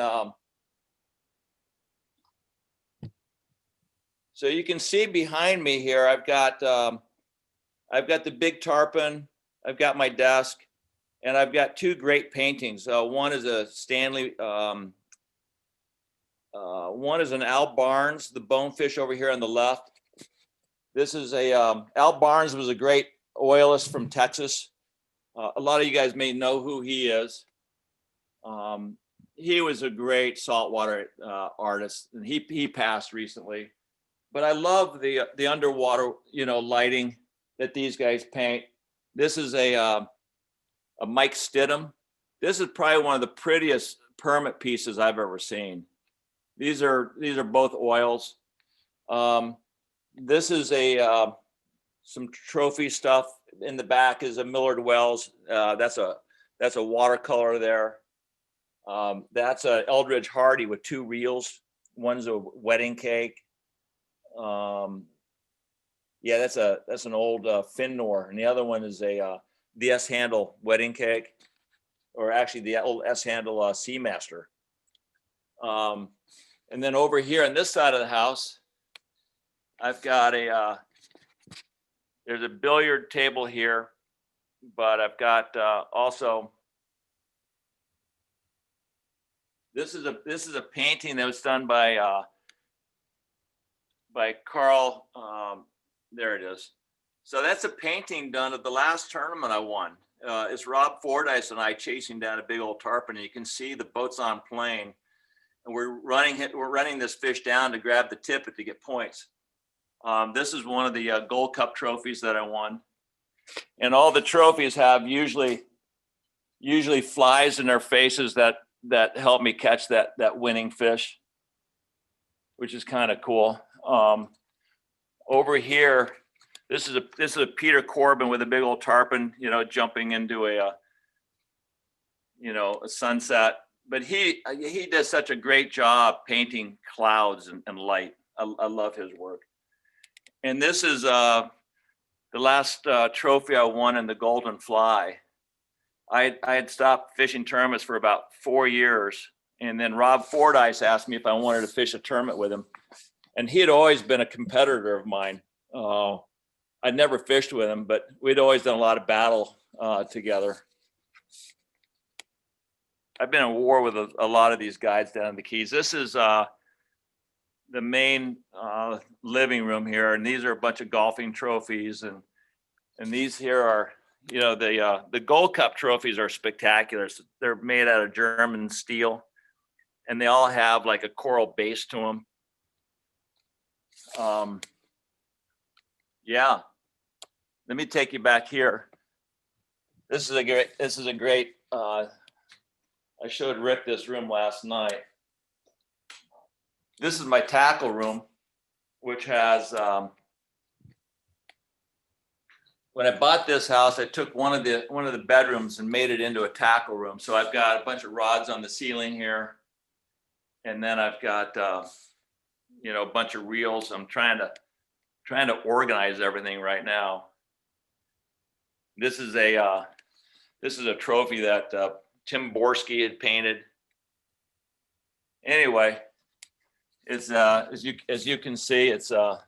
So you can see behind me here, I've got the big tarpon. I've got my desk. And I've got two great paintings. One is a Stanley, one is an Al Barnes, the bonefish over here on the left. This is Al Barnes was a great oilist from Texas. A lot of you guys may know who he is. He was a great saltwater artist, and he passed recently. But I love the underwater, lighting that these guys paint. This is a Mike Stidham. This is probably one of the prettiest permit pieces I've ever seen. These are both oils. This is some trophy stuff. In the back is a Millard Wells. That's a watercolor there. That's a Eldridge Hardy with two reels. One's a wedding cake. Yeah, that's an old Finnor, and the other one is the S handle wedding cake, or actually the old S handle Seamaster. And then over here on this side of the house, I've got there's a billiard table here, but I've got also, this is a painting that was done by Carl. There it is. So that's a painting done at the last tournament I won. It's Rob Fordyce and I chasing down a big old tarpon. And you can see the boat's on plane, and we're running this fish down to grab the tippet to get points. This is one of the Gold Cup trophies that I won, and all the trophies have usually flies in their faces that help me catch that winning fish, which is kind of cool. Over here, this is a Peter Corbin with a big old tarpon, jumping into a sunset. But he does such a great job painting clouds and light. I love his work. And this is the last trophy I won in the Golden Fly. I had stopped fishing tournaments for about 4 years, and then Rob Fordyce asked me if I wanted to fish a tournament with him, and he had always been a competitor of mine. I'd never fished with him, but we'd always done a lot of battle together. I've been in war with a lot of these guys down in the Keys. This is the main living room here, and these are a bunch of golfing trophies, and these here are, the Gold Cup trophies are spectacular. So they're made out of German steel, and they all have like a coral base to them. Yeah. Let me take you back here. This is a great, I showed Rick this room last night. This is my tackle room, which has, when I bought this house, I took one of the bedrooms and made it into a tackle room. So I've got a bunch of rods on the ceiling here. And then I've got a bunch of reels. I'm trying to organize everything right now. This is a trophy that Tim Borski had painted. Anyway, it's as you can see, it's there are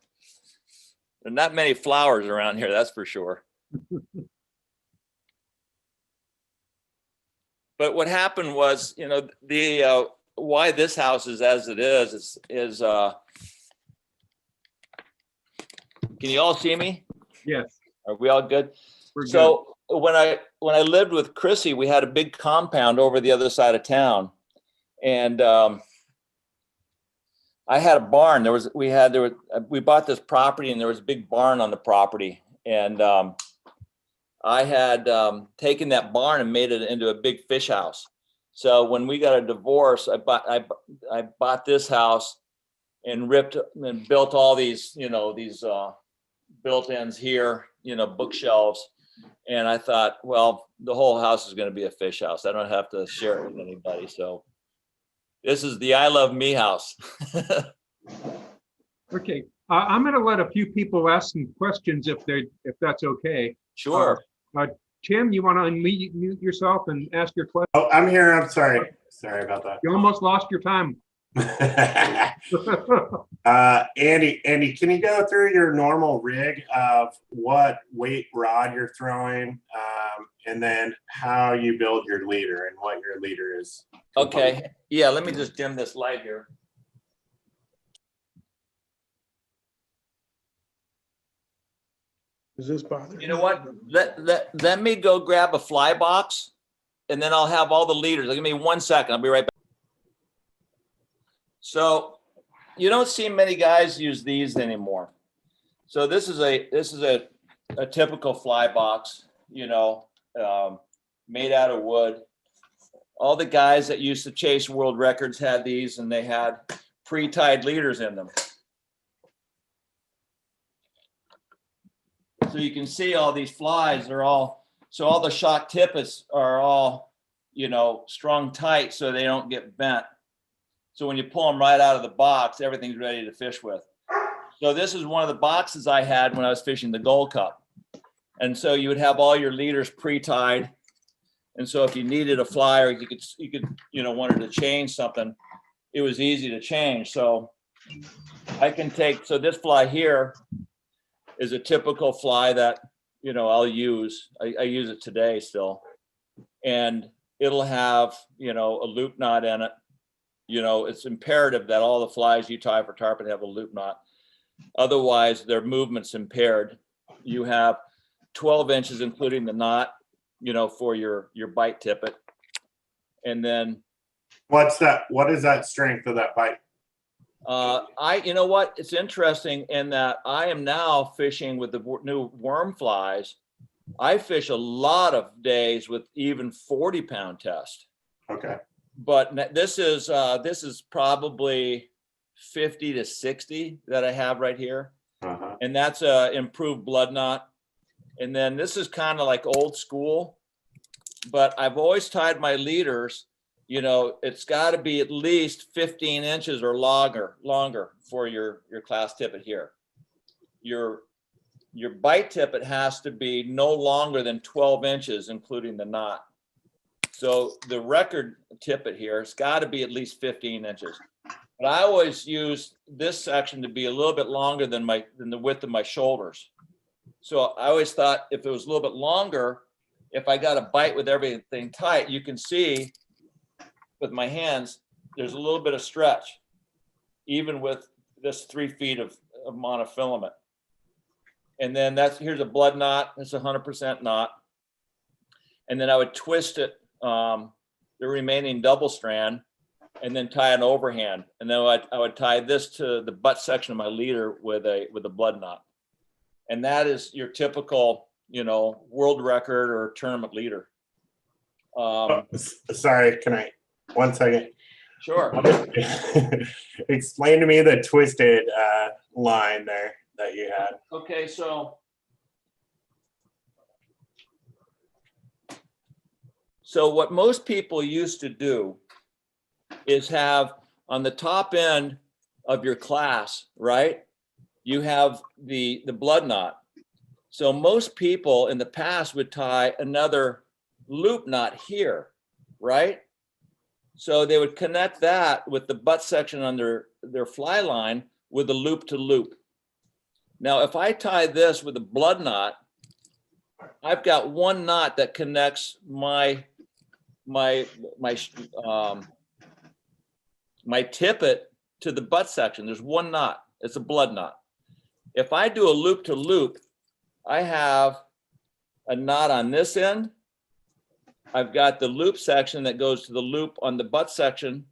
not many flowers around here, that's for sure. But what happened was, the why this house is as it is can you all see me? Yes. Are we all good? We're good. So when I lived with Chrissy, we had a big compound over the other side of town, and I had a barn. We bought this property, and there was a big barn on the property, and I had taken that barn and made it into a big fish house. So when we got a divorce, I bought this house and ripped and built all these built-ins here, bookshelves. And I thought, well, the whole house is going to be a fish house. I don't have to share it with anybody. So this is the I Love Me house. Okay. I'm going to let a few people ask some questions if that's okay. Sure. Tim, you want to unmute yourself and ask your question? Oh, I'm here. I'm sorry. Sorry about that. You almost lost your time. Andy, can you go through your normal rig of what weight rod you're throwing, and then how you build your leader and what your leader is? Okay. Yeah, let me just dim this light here. Does this bother You know what? Let me go grab a fly box, and then I'll have all the leaders. Give me 1 second. I'll be right back. So you don't see many guys use these anymore. So this is a typical fly box, made out of wood. All the guys that used to chase world records had these, and they had pre-tied leaders in them. So you can see all these flies are all the shock tippets are all, strung tight so they don't get bent. So when you pull them right out of the box, everything's ready to fish with. So this is one of the boxes I had when I was fishing the Gold Cup. And so you would have all your leaders pre-tied. And so if you needed a fly or you could, wanted to change something, it was easy to change. So I can so this fly here is a typical fly that, I'll use. I use it today still. And it'll have, a loop knot in it. It's imperative that all the flies you tie for tarpon have a loop knot. Otherwise, their movement's impaired. You have 12 inches, including the knot, for your bite tippet. And then What is that strength of that bite? It's interesting in that I am now fishing with the new worm flies. I fish a lot of days with even 40-pound test. Okay. But this is probably 50 to 60 that I have right here. Uh-huh. And that's a improved blood knot. And then this is kind of like old school, but I've always tied my leaders, it's got to be at least 15 inches or longer for your class tippet here. Your bite tippet has to be no longer than 12 inches, including the knot. So the record tippet here, it's got to be at least 15 inches. But I always use this section to be a little bit longer than the width of my shoulders. So I always thought if it was a little bit longer, if I got a bite with everything tight, you can see with my hands, there's a little bit of stretch, even with this 3 feet of monofilament. And then here's a blood knot. It's 100% knot. And then I would twist it, the remaining double strand, and then tie an overhand. And then I would tie this to the butt section of my leader with a blood knot. And that is your typical, world record or tournament leader. Sorry, can I, 1 second? Sure. Explain to me the twisted line there that you had. Okay, so what most people used to do is have on the top end of your class, right? You have the blood knot. So most people in the past would tie another loop knot here, right? So they would connect that with the butt section on their fly line with a loop to loop. Now, if I tie this with a blood knot, I've got one knot that connects my tippet to the butt section. There's one knot. It's a blood knot. If I do a loop to loop, I have a knot on this end. I've got the loop section that goes to the loop on the butt section,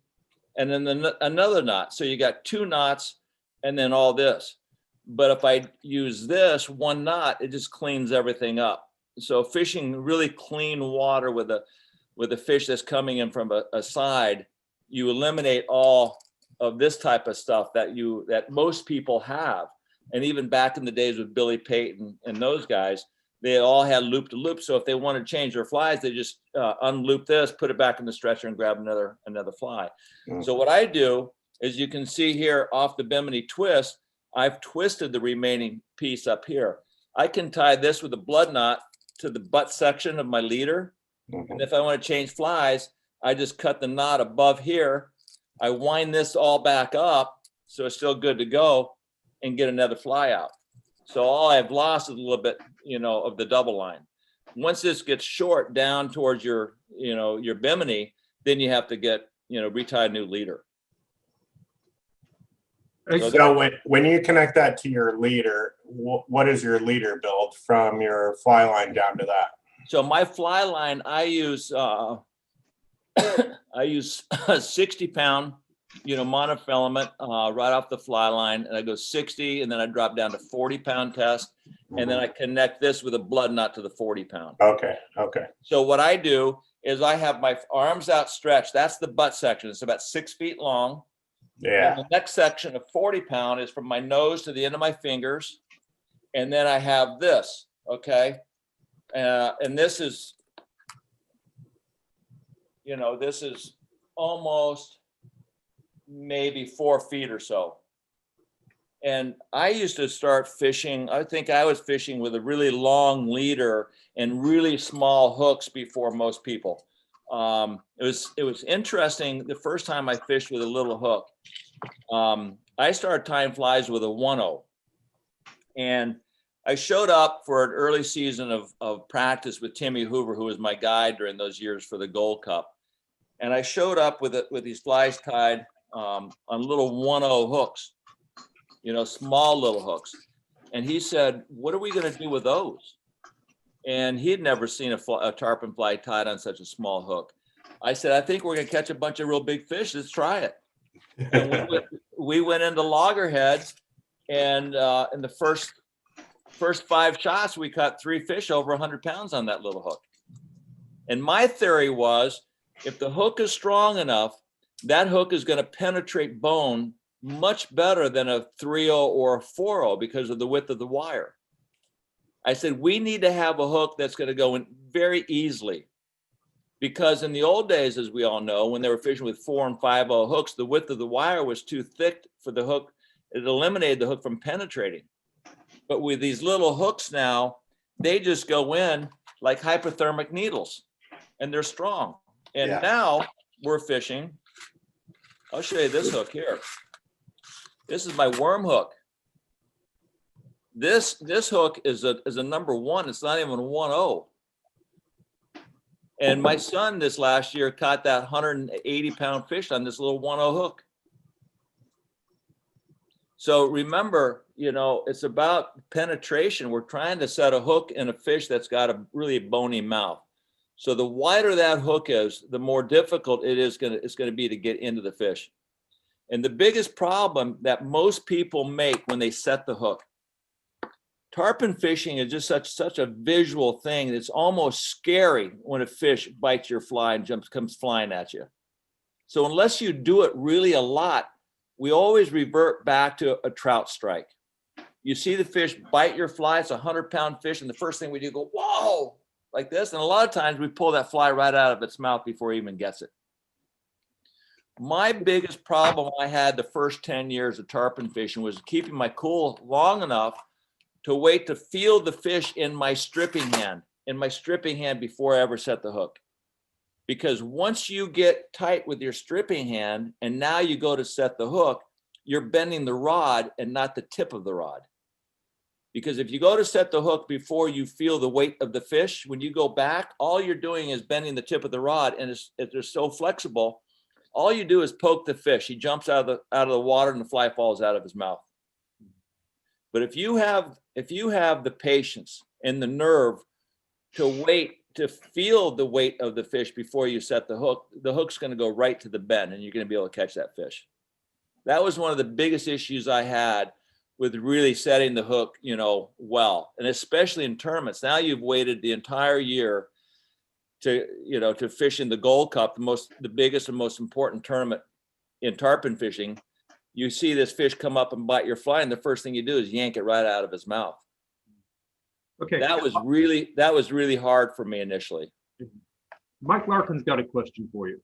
and then another knot. So you got two knots and then all this. But if I use this one knot, it just cleans everything up. So fishing really clean water with a fish that's coming in from a side, you eliminate all of this type of stuff that most people have. And even back in the days with Billy Payton and those guys, they all had loop to loop. So if they want to change their flies, they just unloop this, put it back in the stretcher and grab another fly. So what I do is, you can see here off the Bimini twist, I've twisted the remaining piece up here. I can tie this with a blood knot to the butt section of my leader. And if I want to change flies, I just cut the knot above here. I wind this all back up so it's still good to go, and get another fly out. So all I've lost is a little bit, of the double line. Once this gets short down towards your Bimini, then you have to get, retie a new leader. So when you connect that to your leader, what is your leader build from your fly line down to that? So my fly line, I use a 60-pound, monofilament right off the fly line, and I go 60, and then I drop down to 40-pound test, and then I connect this with a blood knot to the 40-pound. Okay. So what I do is I have my arms outstretched. That's the butt section. It's about 6 feet long. Yeah. And the next section of 40-pound is from my nose to the end of my fingers, and then I have this. Okay, and this is, this is almost maybe 4 feet or so. And I used to start fishing, I think I was fishing with a really long leader and really small hooks before most people. It was interesting the first time I fished with a little hook. I started tying flies with a 1-0. And I showed up for an early season of practice with Timmy Hoover, who was my guide during those years for the Gold Cup. And I showed up with these flies tied on little 1-0 hooks, small little hooks. And he said, "What are we going to do with those?" And he'd never seen a tarpon fly tied on such a small hook. I said, "I think we're going to catch a bunch of real big fish. Let's try it." And we went into loggerheads, and in the first 5 shots, we caught 3 fish over 100 pounds on that little hook. And my theory was, if the hook is strong enough, that hook is going to penetrate bone much better than a 3-0 or a 4-0 because of the width of the wire. I said, we need to have a hook that's going to go in very easily, because in the old days, as we all know, when they were fishing with 4 and 5-0 hooks, the width of the wire was too thick for the hook. It eliminated the hook from penetrating. But with these little hooks now, they just go in like hypothermic needles, and they're strong. And now we're fishing. I'll show you this hook here. This is my worm hook. This hook is a number 1. It's not even a 1-0. And my son this last year caught that 180-pound fish on this little 1-0 hook. So remember, it's about penetration. We're trying to set a hook in a fish that's got a really bony mouth. So the wider that hook is, the more difficult it's going to be to get into the fish. And the biggest problem that most people make when they set the hook, tarpon fishing is just such a visual thing. It's almost scary when a fish bites your fly and comes flying at you. So unless you do it really a lot, we always revert back to a trout strike. You see the fish bite your fly, it's a 100-pound fish, and the first thing we do go, whoa, like this. And a lot of times we pull that fly right out of its mouth before it even gets it. My biggest problem I had the first 10 years of tarpon fishing was keeping my cool long enough to wait to feel the fish in my stripping hand, before I ever set the hook. Because once you get tight with your stripping hand and now you go to set the hook, you're bending the rod and not the tip of the rod. Because if you go to set the hook before you feel the weight of the fish, when you go back, all you're doing is bending the tip of the rod, and they're so flexible. All you do is poke the fish. He jumps out of the water and the fly falls out of his mouth. But if you have the patience and the nerve to wait to feel the weight of the fish before you set the hook's going to go right to the bend, and you're going to be able to catch that fish. That was one of the biggest issues I had with really setting the hook, well, and especially in tournaments. Now you've waited the entire year to fish in the Gold Cup, the biggest and most important tournament in tarpon fishing. You see this fish come up and bite your fly, and the first thing you do is yank it right out of his mouth. Okay. That was really hard for me initially. Mike Larkin's got a question for you.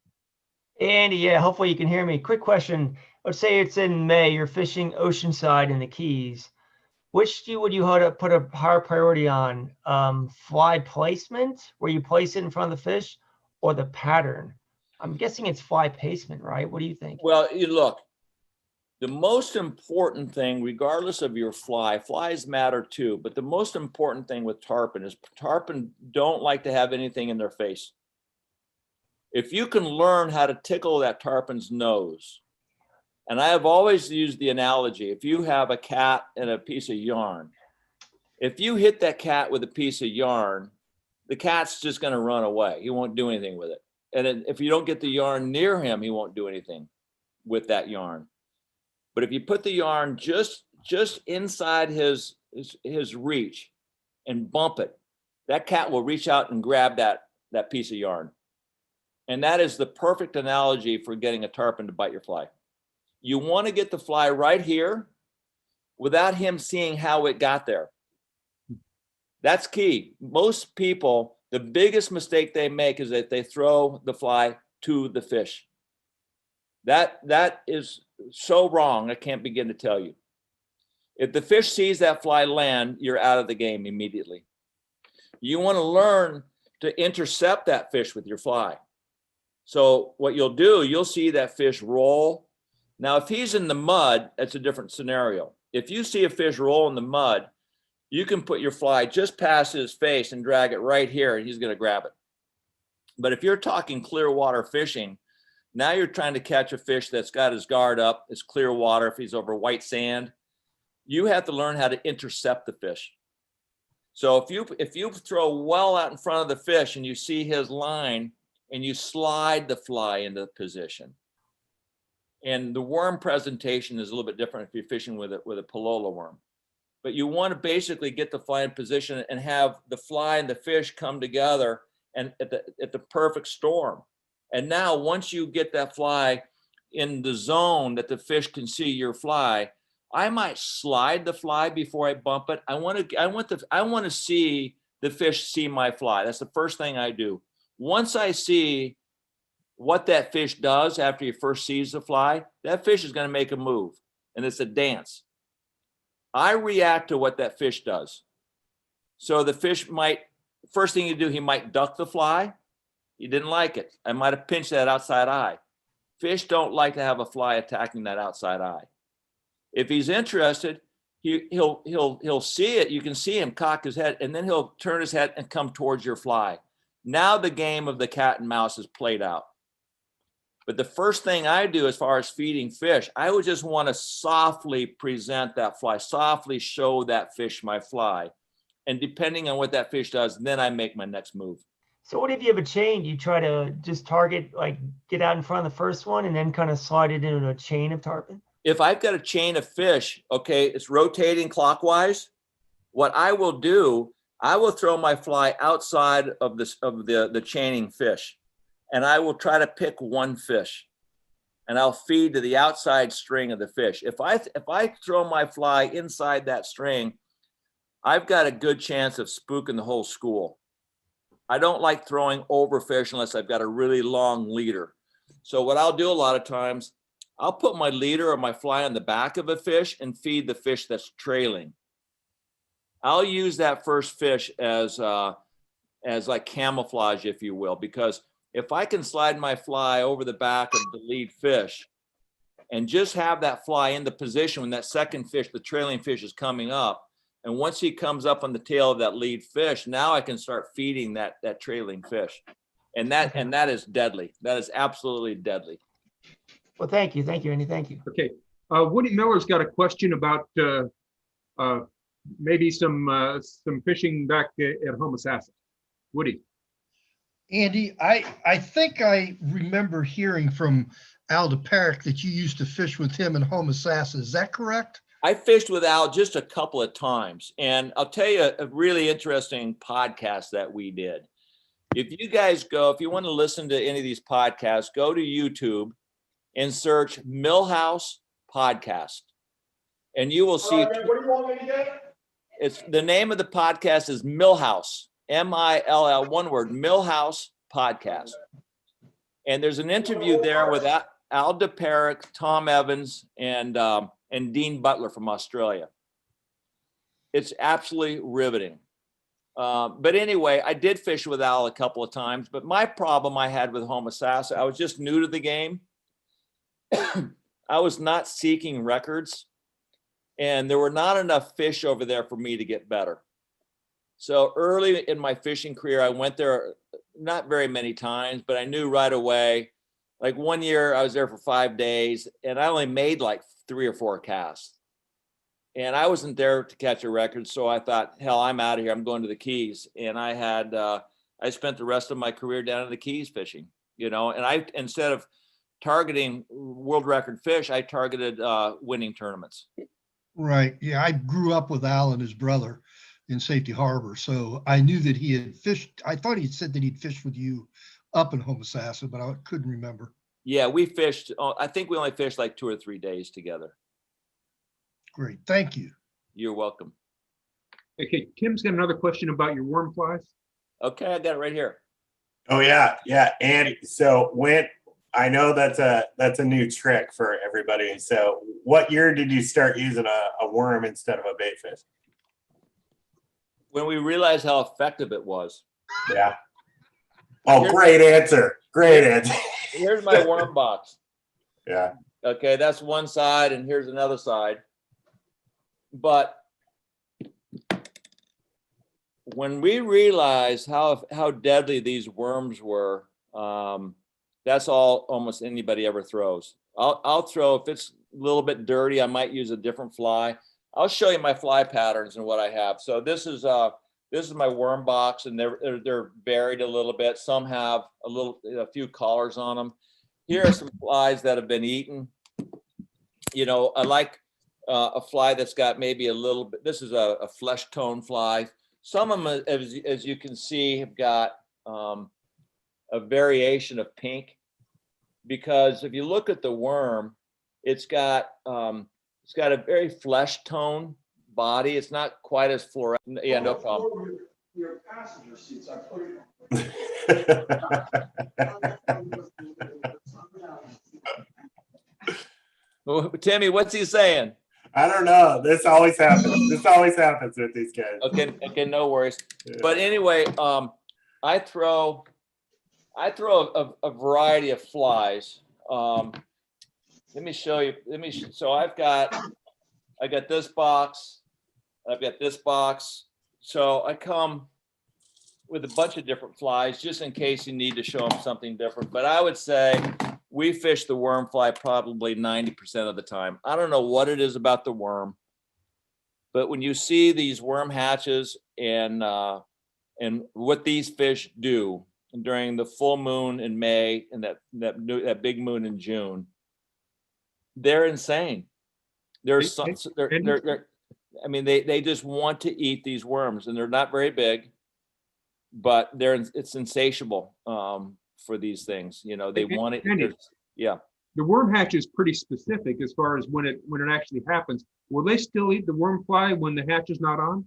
Andy, yeah, hopefully you can hear me. Quick question. Let's say it's in May, you're fishing Oceanside in the Keys. Which would you put a higher priority on? Fly placement, where you place it in front of the fish, or the pattern? I'm guessing it's fly placement, right? What do you think? Well, look, the most important thing, regardless of your flies matter too, but the most important thing with tarpon is tarpon don't like to have anything in their face. If you can learn how to tickle that tarpon's nose, and I have always used the analogy, if you have a cat and a piece of yarn, if you hit that cat with a piece of yarn, the cat's just going to run away. He won't do anything with it. And if you don't get the yarn near him, he won't do anything with that yarn. But if you put the yarn just inside his reach and bump it, that cat will reach out and grab that piece of yarn. And that is the perfect analogy for getting a tarpon to bite your fly. You want to get the fly right here without him seeing how it got there. That's key. Most people, the biggest mistake they make is that they throw the fly to the fish. That is so wrong, I can't begin to tell you. If the fish sees that fly land, you're out of the game immediately. You want to learn to intercept that fish with your fly. So what you'll do, you'll see that fish roll. Now, if he's in the mud, that's a different scenario. If you see a fish roll in the mud, you can put your fly just past his face and drag it right here, and he's going to grab it. But if you're talking clear water fishing, now you're trying to catch a fish that's got his guard up, it's clear water, if he's over white sand, you have to learn how to intercept the fish. So if you throw well out in front of the fish and you see his line and you slide the fly into position, and the worm presentation is a little bit different if you're fishing with a Pallola worm. But you want to basically get the fly in position and have the fly and the fish come together and at the perfect storm. And now once you get that fly in the zone that the fish can see your fly, I might slide the fly before I bump it. I want to see the fish see my fly. That's the first thing I do. Once I see what that fish does after he first sees the fly, that fish is going to make a move, and it's a dance. I react to what that fish does. So the fish might, first thing you do, he might duck the fly. He didn't like it. I might have pinched that outside eye. Fish don't like to have a fly attacking that outside eye. If he's interested, he'll see it. You can see him cock his head, and then he'll turn his head and come towards your fly. Now the game of the cat and mouse is played out. But the first thing I do as far as feeding fish, I would just want to softly present that fly, softly show that fish my fly. And depending on what that fish does, then I make my next move. So what if you have a chain? You try to just target, like get out in front of the first one and then kind of slide it into a chain of tarpon? If I've got a chain of fish, okay, it's rotating clockwise, what I will do, I will throw my fly outside of the chaining fish, and I will try to pick one fish, and I'll feed to the outside string of the fish. If I throw my fly inside that string, I've got a good chance of spooking the whole school. I don't like throwing over fish unless I've got a really long leader. So what I'll do a lot of times, I'll put my leader or my fly on the back of a fish and feed the fish that's trailing. I'll use that first fish as like camouflage, if you will, because if I can slide my fly over the back of the lead fish and just have that fly in the position when that second fish, the trailing fish, is coming up, and once he comes up on the tail of that lead fish, now I can start feeding that trailing fish. And that is deadly. That is absolutely deadly. Well, thank you, Andy. Thank you. Okay. Woody Miller's got a question about maybe some fishing back at Homosassa. Woody. Andy, I think I remember hearing from Al DePeric that you used to fish with him in Homosassa. Is that correct? I fished with Al just a couple of times, and I'll tell you a really interesting podcast that we did. If you guys go, if you want to listen to any of these podcasts, go to YouTube and search Millhouse Podcast, and you will see. What do you want me to get? It's the name of the podcast is Millhouse, M-I-L-L, one word, Millhouse Podcast. And there's an interview there with Al DePeric, Tom Evans, and Dean Butler from Australia. It's absolutely riveting. But anyway, I did fish with Al a couple of times, but my problem I had with Homosassa, I was just new to the game. I was not seeking records, and there were not enough fish over there for me to get better. So early in my fishing career, I went there not very many times, but I knew right away. Like one year I was there for 5 days and I only made like 3 or 4 casts. And I wasn't there to catch a record. So I thought, hell, I'm out of here. I'm going to the Keys. And I spent the rest of my career down in the Keys fishing, and instead of targeting world record fish, I targeted winning tournaments. Right. Yeah, I grew up with Al and his brother in Safety Harbor, so I knew that he had fished. I thought he said that he'd fished with you up in Homosassa, but I couldn't remember. Yeah, we fished. I think we only fished like 2 or 3 days together. Great. Thank you. You're welcome. Okay, Tim's got another question about your worm flies. Okay, I got it right here. Oh yeah. And so I know that's a new trick for everybody. So what year did you start using a worm instead of a bait fish? When we realized how effective it was. Yeah. Oh, great answer. Great answer. Here's my worm box. Yeah. Okay, that's one side, and here's another side. But when we realized how deadly these worms were, that's all almost anybody ever throws. I'll throw, if it's a little bit dirty, I might use a different fly. I'll show you my fly patterns and what I have. So this is my worm box, and they're buried a little bit. Some have a few collars on them. Here are some flies that have been eaten. I like a fly that's got maybe a little bit. This is a flesh tone fly. Some of them, as you can see, have got a variation of pink, because if you look at the worm, it's got a very flesh tone body. It's not quite as fluorescent. Yeah, no problem. Your passenger seats, I put Timmy, what's he saying? I don't know. This always happens. This always happens with these guys. Okay, no worries. Yeah. But anyway, I throw a variety of flies. Let me show you. So I got this box. I've got this box. So I come with a bunch of different flies just in case you need to show them something different. But I would say we fish the worm fly probably 90% of the time. I don't know what it is about the worm, but when you see these worm hatches and what these fish do during the full moon in May and that big moon in June, they're insane. They just want to eat these worms, and they're not very big, but it's insatiable for these things. They want it. Yeah. The worm hatch is pretty specific as far as when it actually happens. Will they still eat the worm fly when the hatch is not on?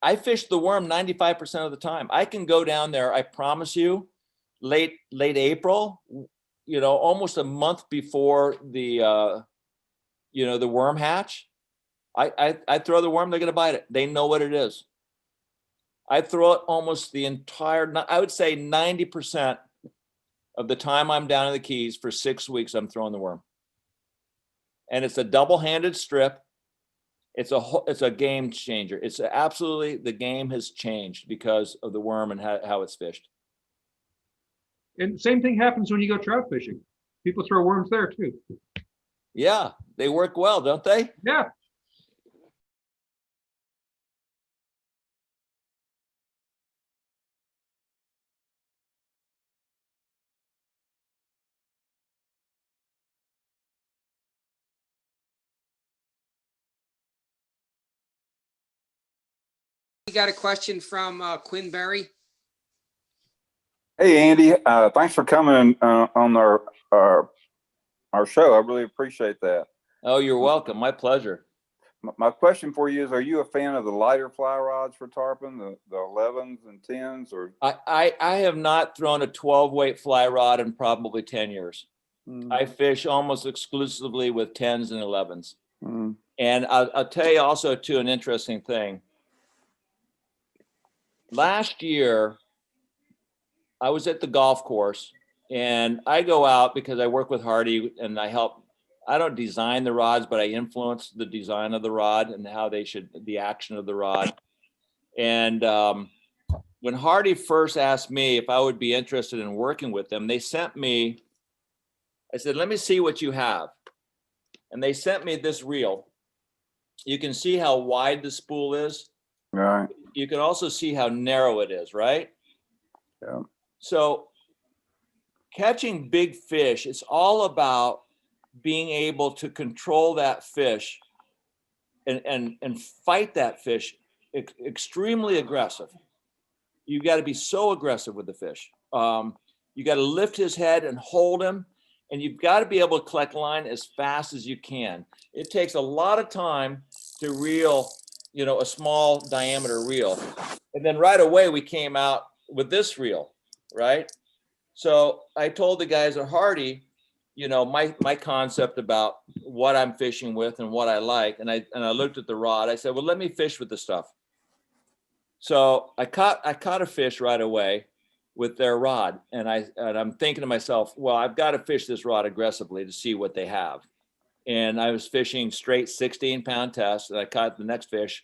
I fish the worm 95% of the time. I can go down there, I promise you, late April, you know, almost a month before the, you know, the worm hatch, I throw the worm, they're going to bite it. They know what it is. I throw it almost the entire, I would say 90% of the time I'm down in the Keys for 6 weeks, I'm throwing the worm. And it's a double-handed strip. It's a game changer. It's absolutely, the game has changed because of the worm and how it's fished. And same thing happens when you go trout fishing. People throw worms there too. Yeah, they work well, don't they? Yeah. We got a question from Quinn Berry. Hey, Andy, thanks for coming on our show. I really appreciate that. Oh, you're welcome. My pleasure. My question for you is, are you a fan of the lighter fly rods for tarpon, the 11s and 10s? Or I have not thrown a 12-weight fly rod in probably 10 years. I fish almost exclusively with 10s and 11s. And I'll tell you also, too, an interesting thing. Last year, I was at the golf course, and I go out because I work with Hardy and I help. I don't design the rods, but I influence the design of the rod and how they should, the action of the rod. And when Hardy first asked me if I would be interested in working with them, they sent me, I said, let me see what you have. And they sent me this reel. You can see how wide the spool is. right? You can also see how narrow it is, right? Yeah. So catching big fish, it's all about being able to control that fish and fight that fish extremely aggressive. You got to be so aggressive with the fish. You got to lift his head and hold him, and you've got to be able to collect line as fast as you can. It takes a lot of time to reel, you know, a small diameter reel. And then right away we came out with this reel, right? So I told the guys at Hardy, you know, my concept about what I'm fishing with and what I like. And I looked at the rod. I said, well, let me fish with the stuff. So I caught a fish right away with their rod. And I'm thinking to myself, well, I've got to fish this rod aggressively to see what they have. And I was fishing straight 16-pound tests, and I caught the next fish.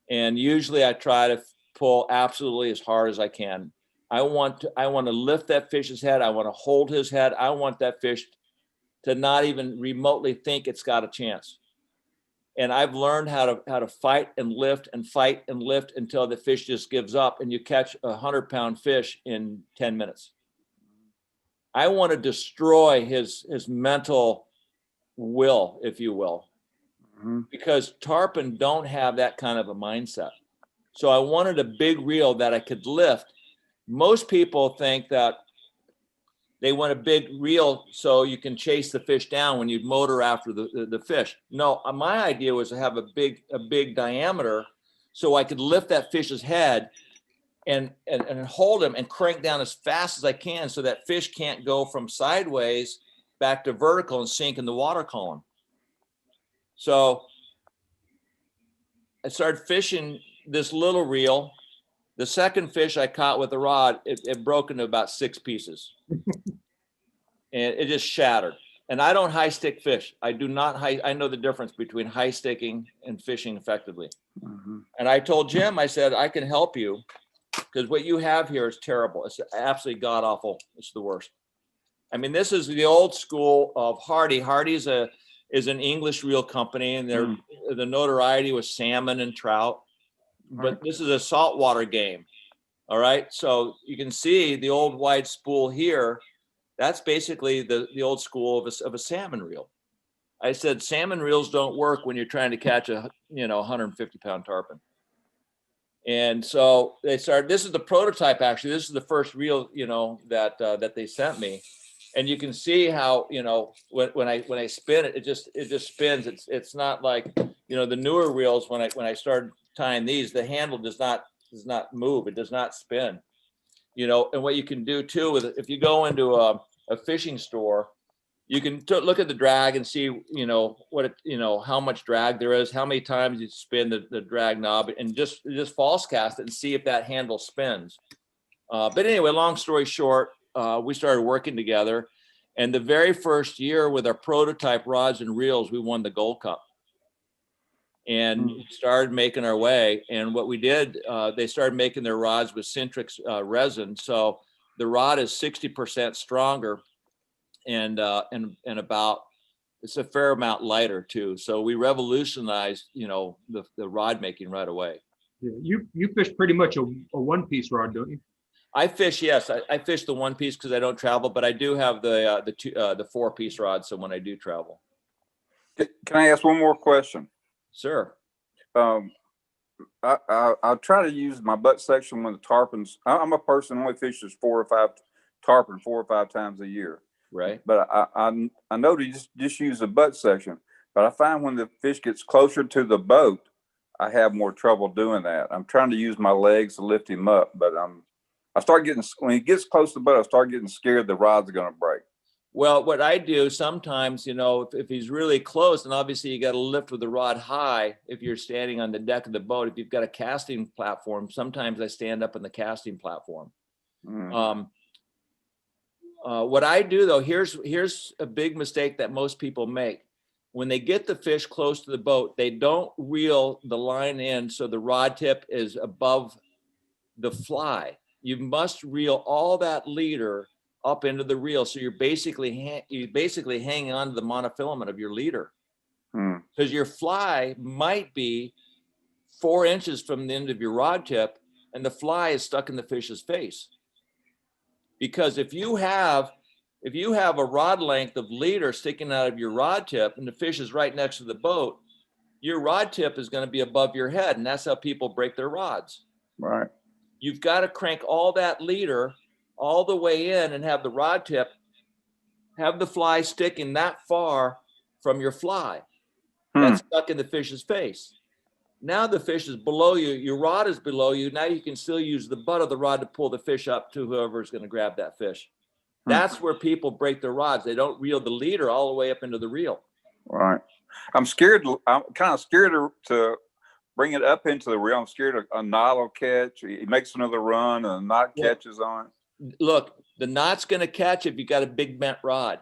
And usually I try to pull absolutely as hard as I can. I want to lift that fish's head. I want to hold his head. I want that fish to not even remotely think it's got a chance. And I've learned how to fight and lift until the fish just gives up, and you catch a 100-pound fish in 10 minutes. I want to destroy his mental will, if you will, because tarpon don't have that kind of a mindset. So I wanted a big reel that I could lift. Most people think that they want a big reel so you can chase the fish down when you motor after the fish. No, my idea was to have a big diameter so I could lift that fish's head and hold him and crank down as fast as I can so that fish can't go from sideways back to vertical and sink in the water column. So I started fishing this little reel. The second fish I caught with the rod, it broke into about 6 pieces. And it just shattered. And I don't high stick fish. I do not I know the difference between high sticking and fishing effectively. And I told Jim, I said, I can help you because what you have here is terrible. It's absolutely god awful. It's the worst. I mean, this is the old school of Hardy. Hardy is an English reel company, and the notoriety was salmon and trout. But this is a saltwater game. All right. So you can see the old wide spool here. That's basically the old school of a salmon reel. I said, salmon reels don't work when you're trying to catch a 150-pound tarpon. And so they started. This is the prototype. Actually, this is the first reel that they sent me, and you can see how when I spin it, it just spins. It's not like the newer reels. When I started tying these, the handle does not move. It does not spin. And what you can do too with if you go into a fishing store, you can look at the drag and see, what it, how much drag there is, how many times you spin the drag knob, and just false cast it and see if that handle spins. But anyway, long story short, we started working together, and the very first year with our prototype rods and reels, we won the Gold Cup. And we started making our way. And what we did, they started making their rods with Centrix resin. So the rod is 60% stronger, and about, it's a fair amount lighter too. So we revolutionized, the rod making right away. Yeah, you fish pretty much a one-piece rod, don't you? I fish, yes. I fish the one piece because I don't travel, but I do have the 4-piece rod. So when I do travel. Can I ask one more question? Sure. I'll try to use my butt section when the tarpons. I'm a person who only fishes 4 or 5 tarpon 4 or 5 times a year. Right. But I know to just use the butt section. But I find when the fish gets closer to the boat, I have more trouble doing that. I'm trying to use my legs to lift him up, but I start getting, when he gets close to the boat, I start getting scared the rod's going to break. Well, what I do sometimes, if he's really close, and obviously you got to lift with the rod high if you're standing on the deck of the boat. If you've got a casting platform, sometimes I stand up on the casting platform. What I do though, here's a big mistake that most people make. When they get the fish close to the boat, they don't reel the line in so the rod tip is above the fly. You must reel all that leader up into the reel, so you're basically hanging on to the monofilament of your leader, because your fly might be 4 inches from the end of your rod tip, and the fly is stuck in the fish's face. Because if you have a rod length of leader sticking out of your rod tip, and the fish is right next to the boat, your rod tip is going to be above your head, and that's how people break their rods. Right. You've got to crank all that leader all the way in and have the rod tip, have the fly sticking that far from your fly that's stuck in the fish's face. Now the fish is below you, your rod is below you. Now you can still use the butt of the rod to pull the fish up to whoever's going to grab that fish. That's where people break their rods. They don't reel the leader all the way up into the reel. Right. I'm kind of scared to bring it up into the reel. I'm scared a knot will catch. He makes another run and a knot catches on it. Look, the knot's going to catch if you got a big bent rod.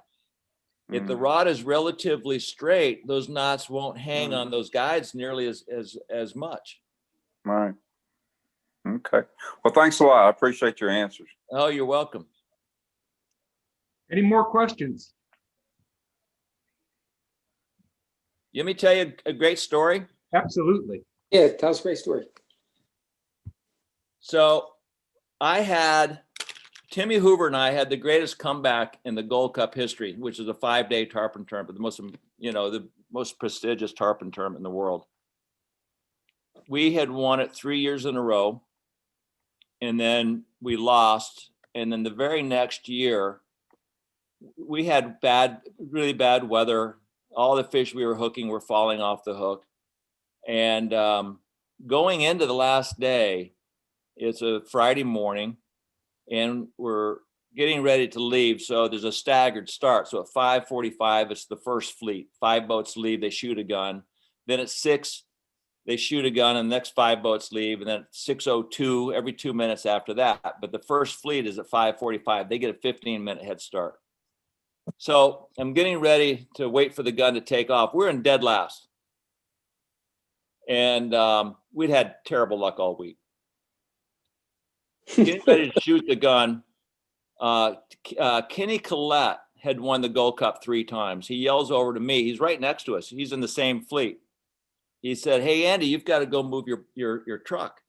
If the rod is relatively straight, those knots won't hang on those guides nearly as much. Right. Okay. Well, thanks a lot. I appreciate your answers. Oh, you're welcome. Any more questions? Let me tell you a great story. Absolutely. Yeah, tell us a great story. So Timmy Hoover and I had the greatest comeback in the Gold Cup history, which is a 5-day tarpon tournament, the most prestigious tarpon tournament in the world. We had won it 3 years in a row, and then we lost. And then the very next year, we had really bad weather. All the fish we were hooking were falling off the hook. And going into the last day, it's a Friday morning, and we're getting ready to leave. So there's a staggered start. So at 5:45, it's the first fleet. 5 boats leave, they shoot a gun. Then at 6, they shoot a gun, and the next 5 boats leave. And then at 6:02, every 2 minutes after that. But the first fleet is at 5:45. They get a 15-minute head start. So I'm getting ready to wait for the gun to take off. We're in dead last. And we'd had terrible luck all week. Getting ready to shoot the gun. Kenny Collette had won the Gold Cup 3 times. He yells over to me. He's right next to us. He's in the same fleet. He said, "Hey, Andy, you've got to go move your truck."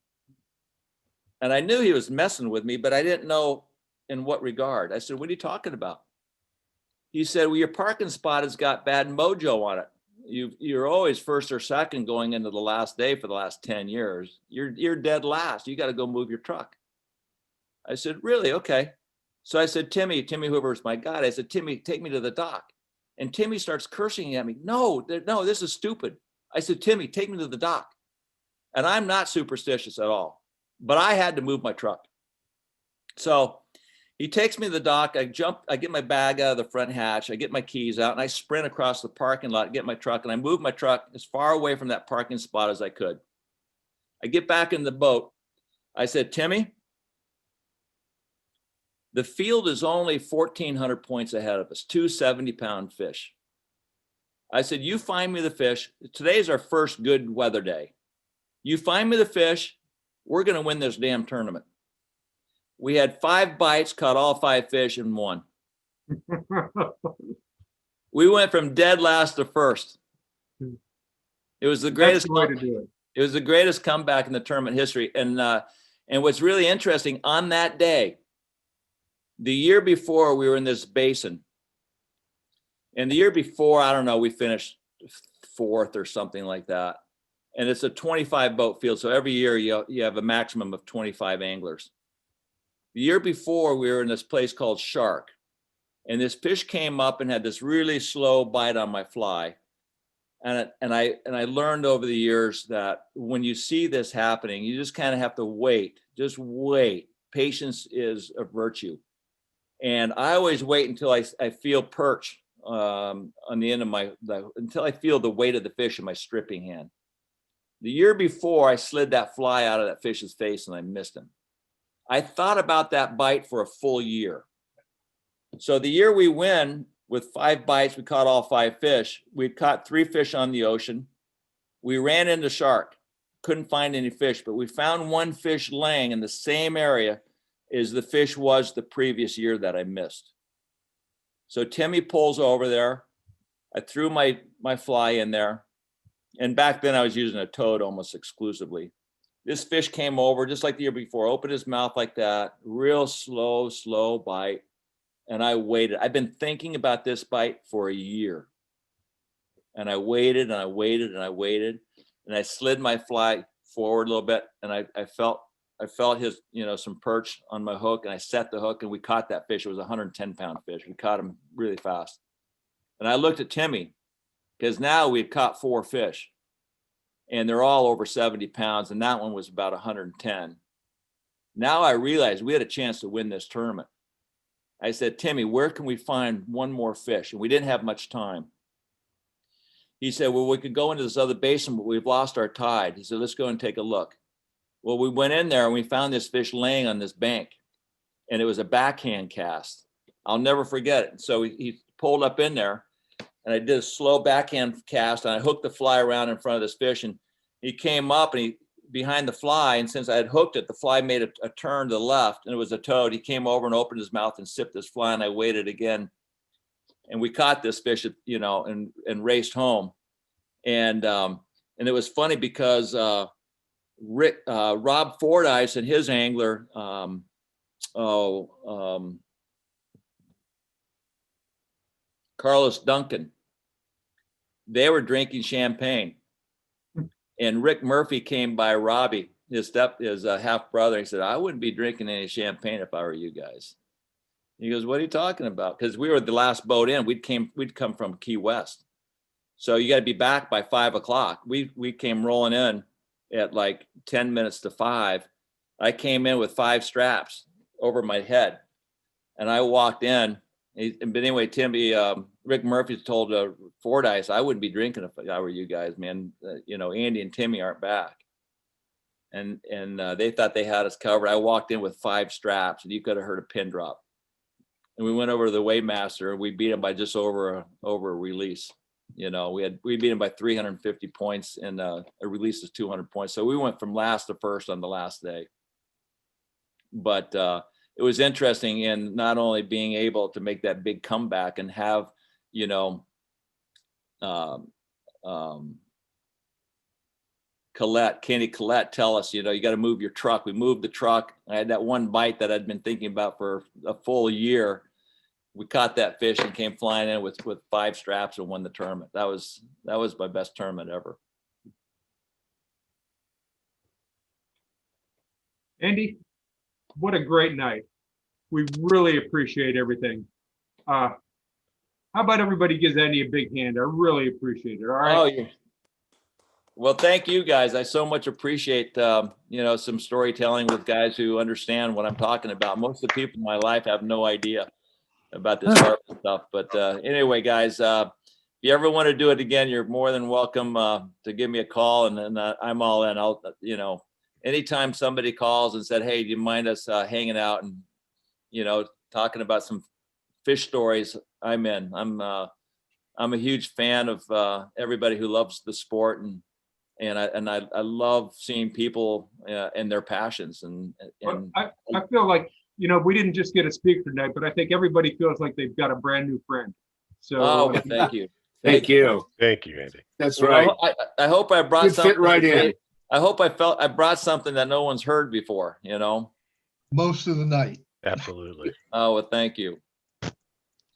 And I knew he was messing with me, but I didn't know in what regard. I said, "What are you talking about?" He said, "Well, your parking spot has got bad mojo on it. You're always first or second going into the last day for the last 10 years. You're dead last. You got to go move your truck." I said, "Really? Okay." So I said, Timmy Hoover's my guide. I said, "Timmy, take me to the dock." And Timmy starts cursing at me. No, this is stupid. I said, "Timmy, take me to the dock." And I'm not superstitious at all, but I had to move my truck. So He takes me to the dock. I get my bag out of the front hatch. I get my keys out and I sprint across the parking lot, get my truck, and I move my truck as far away from that parking spot as I could. I get back in the boat. I said, Timmy, the field is only 1,400 points ahead of us, 2 70-pound fish. I said, you find me the fish. Today's our first good weather day. You find me the fish, we're going to win this damn tournament. We had 5 bites, caught all 5 fish and won. We went from dead last to first. It was the greatest. That's the way to do it. It was the greatest comeback in the tournament history. And what's really interesting, on that day, the year before, we were in this basin. And the year before, I don't know, we finished 4th or something like that. And it's a 25 boat field. So every year you have a maximum of 25 anglers. The year before, we were in this place called Shark. And this fish came up and had this really slow bite on my fly. And I learned over the years that when you see this happening, you just kind of have to wait. Just wait. Patience is a virtue. And I always wait until I feel perch on the end of until I feel the weight of the fish in my stripping hand. The year before, I slid that fly out of that fish's face and I missed him. I thought about that bite for a full year. So the year we win with 5 bites, we caught all 5 fish. We caught 3 fish on the ocean. We ran into Shark, couldn't find any fish, but we found 1 fish laying in the same area as the fish was the previous year that I missed. So Timmy pulls over there. I threw my fly in there. And back then I was using a toad almost exclusively. This fish came over just like the year before, opened his mouth like that, real slow bite. And I waited. I've been thinking about this bite for a year. And I waited and I waited and I waited. And I slid my fly forward a little bit. And I felt his, some perch on my hook, and I set the hook and we caught that fish. It was a 110-pound fish. We caught him really fast. And I looked at Timmy because now we'd caught 4 fish and they're all over 70 pounds. And that one was about 110. Now I realized we had a chance to win this tournament. I said, Timmy, where can we find 1 more fish? And we didn't have much time. He said, well, we could go into this other basin, but we've lost our tide. He said, let's go and take a look. Well, we went in there and we found this fish laying on this bank, and it was a backhand cast. I'll never forget it. So he pulled up in there, and I did a slow backhand cast, and I hooked the fly around in front of this fish, and he came up and behind the fly, and since I had hooked it, the fly made a turn to the left, and it was a toad. He came over and opened his mouth and sipped this fly, and I waited again, and we caught this fish, and raced home, and it was funny because Rob Fordyce and his angler, Carlos Duncan, they were drinking champagne. And Rick Murphy came by Robbie, his half brother. He said, I wouldn't be drinking any champagne if I were you guys. He goes, what are you talking about? Because we were the last boat in. We'd come from Key West. So you got to be back by 5 o'clock. We came rolling in at like 10 minutes to 5. I came in with 5 straps over my head, and I walked in. But anyway, Timmy, Rick Murphy told Fordyce, I wouldn't be drinking if I were you guys, man. Andy and Timmy aren't back. And they thought they had us covered. I walked in with 5 straps, and you could have heard a pin drop. And we went over to the weighmaster, and we beat him by just over a release. We beat him by 350 points, and a release is 200 points. So we went from last to first on the last day. But it was interesting in not only being able to make that big comeback and have, Kenny Collette tell us, you got to move your truck. We moved the truck. I had that one bite that I'd been thinking about for a full year. We caught that fish and came flying in with 5 straps and won the tournament. That was my best tournament ever. Andy, what a great night. We really appreciate everything. How about everybody gives Andy a big hand? I really appreciate it. All right. Oh, yeah. Well, thank you guys. I so much appreciate, some storytelling with guys who understand what I'm talking about. Most of the people in my life have no idea about this Tarpon stuff. But anyway, guys, if you ever want to do it again, you're more than welcome to give me a call, and then I'm all in. I'll, anytime somebody calls and said, hey, do you mind us hanging out and, talking about some fish stories, I'm in. I'm a huge fan of everybody who loves the sport, and I love seeing people and their passions. Well, I feel like, we didn't just get a speaker tonight, but I think everybody feels like they've got a brand new friend. So well, thank you. Thank you. Thank you, Andy. That's Well, right. I hope I brought You'd something. fit right in. I hope I brought something that no one's heard before, Most of the night. Absolutely. Oh, well, thank you.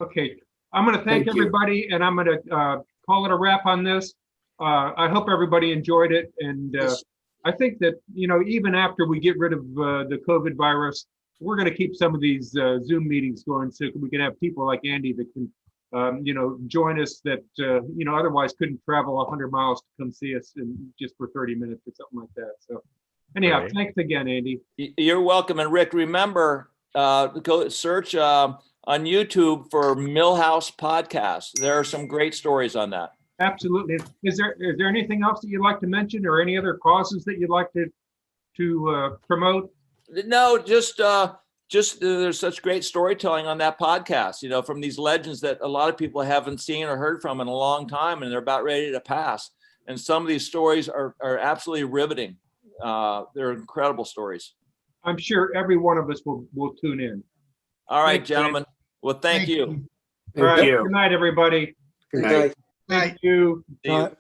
okay, I'm going to thank Thank you. everybody, and I'm going to call it a wrap on this. I hope everybody enjoyed it, and Yes. I think that, even after we get rid of the COVID virus, we're going to keep some of these Zoom meetings going, so we can have people like Andy that can, join us that, otherwise couldn't travel 100 miles to come see us just for 30 minutes or something like that. So anyhow, Right. thanks again, Andy. You're welcome. And Rick, remember, go search on YouTube for Millhouse Podcast. There are some great stories on that. Absolutely. Is there anything else that you'd like to mention, or any other causes that you'd like to promote? No, just there's such great storytelling on that podcast, from these legends that a lot of people haven't seen or heard from in a long time, and they're about ready to pass. And some of these stories are absolutely riveting. They're incredible stories. I'm sure every one of us will tune in. All right, Thanks, gentlemen. Well, thank you. All Thank right. you. Good night, everybody. Good night. Thank you. See you.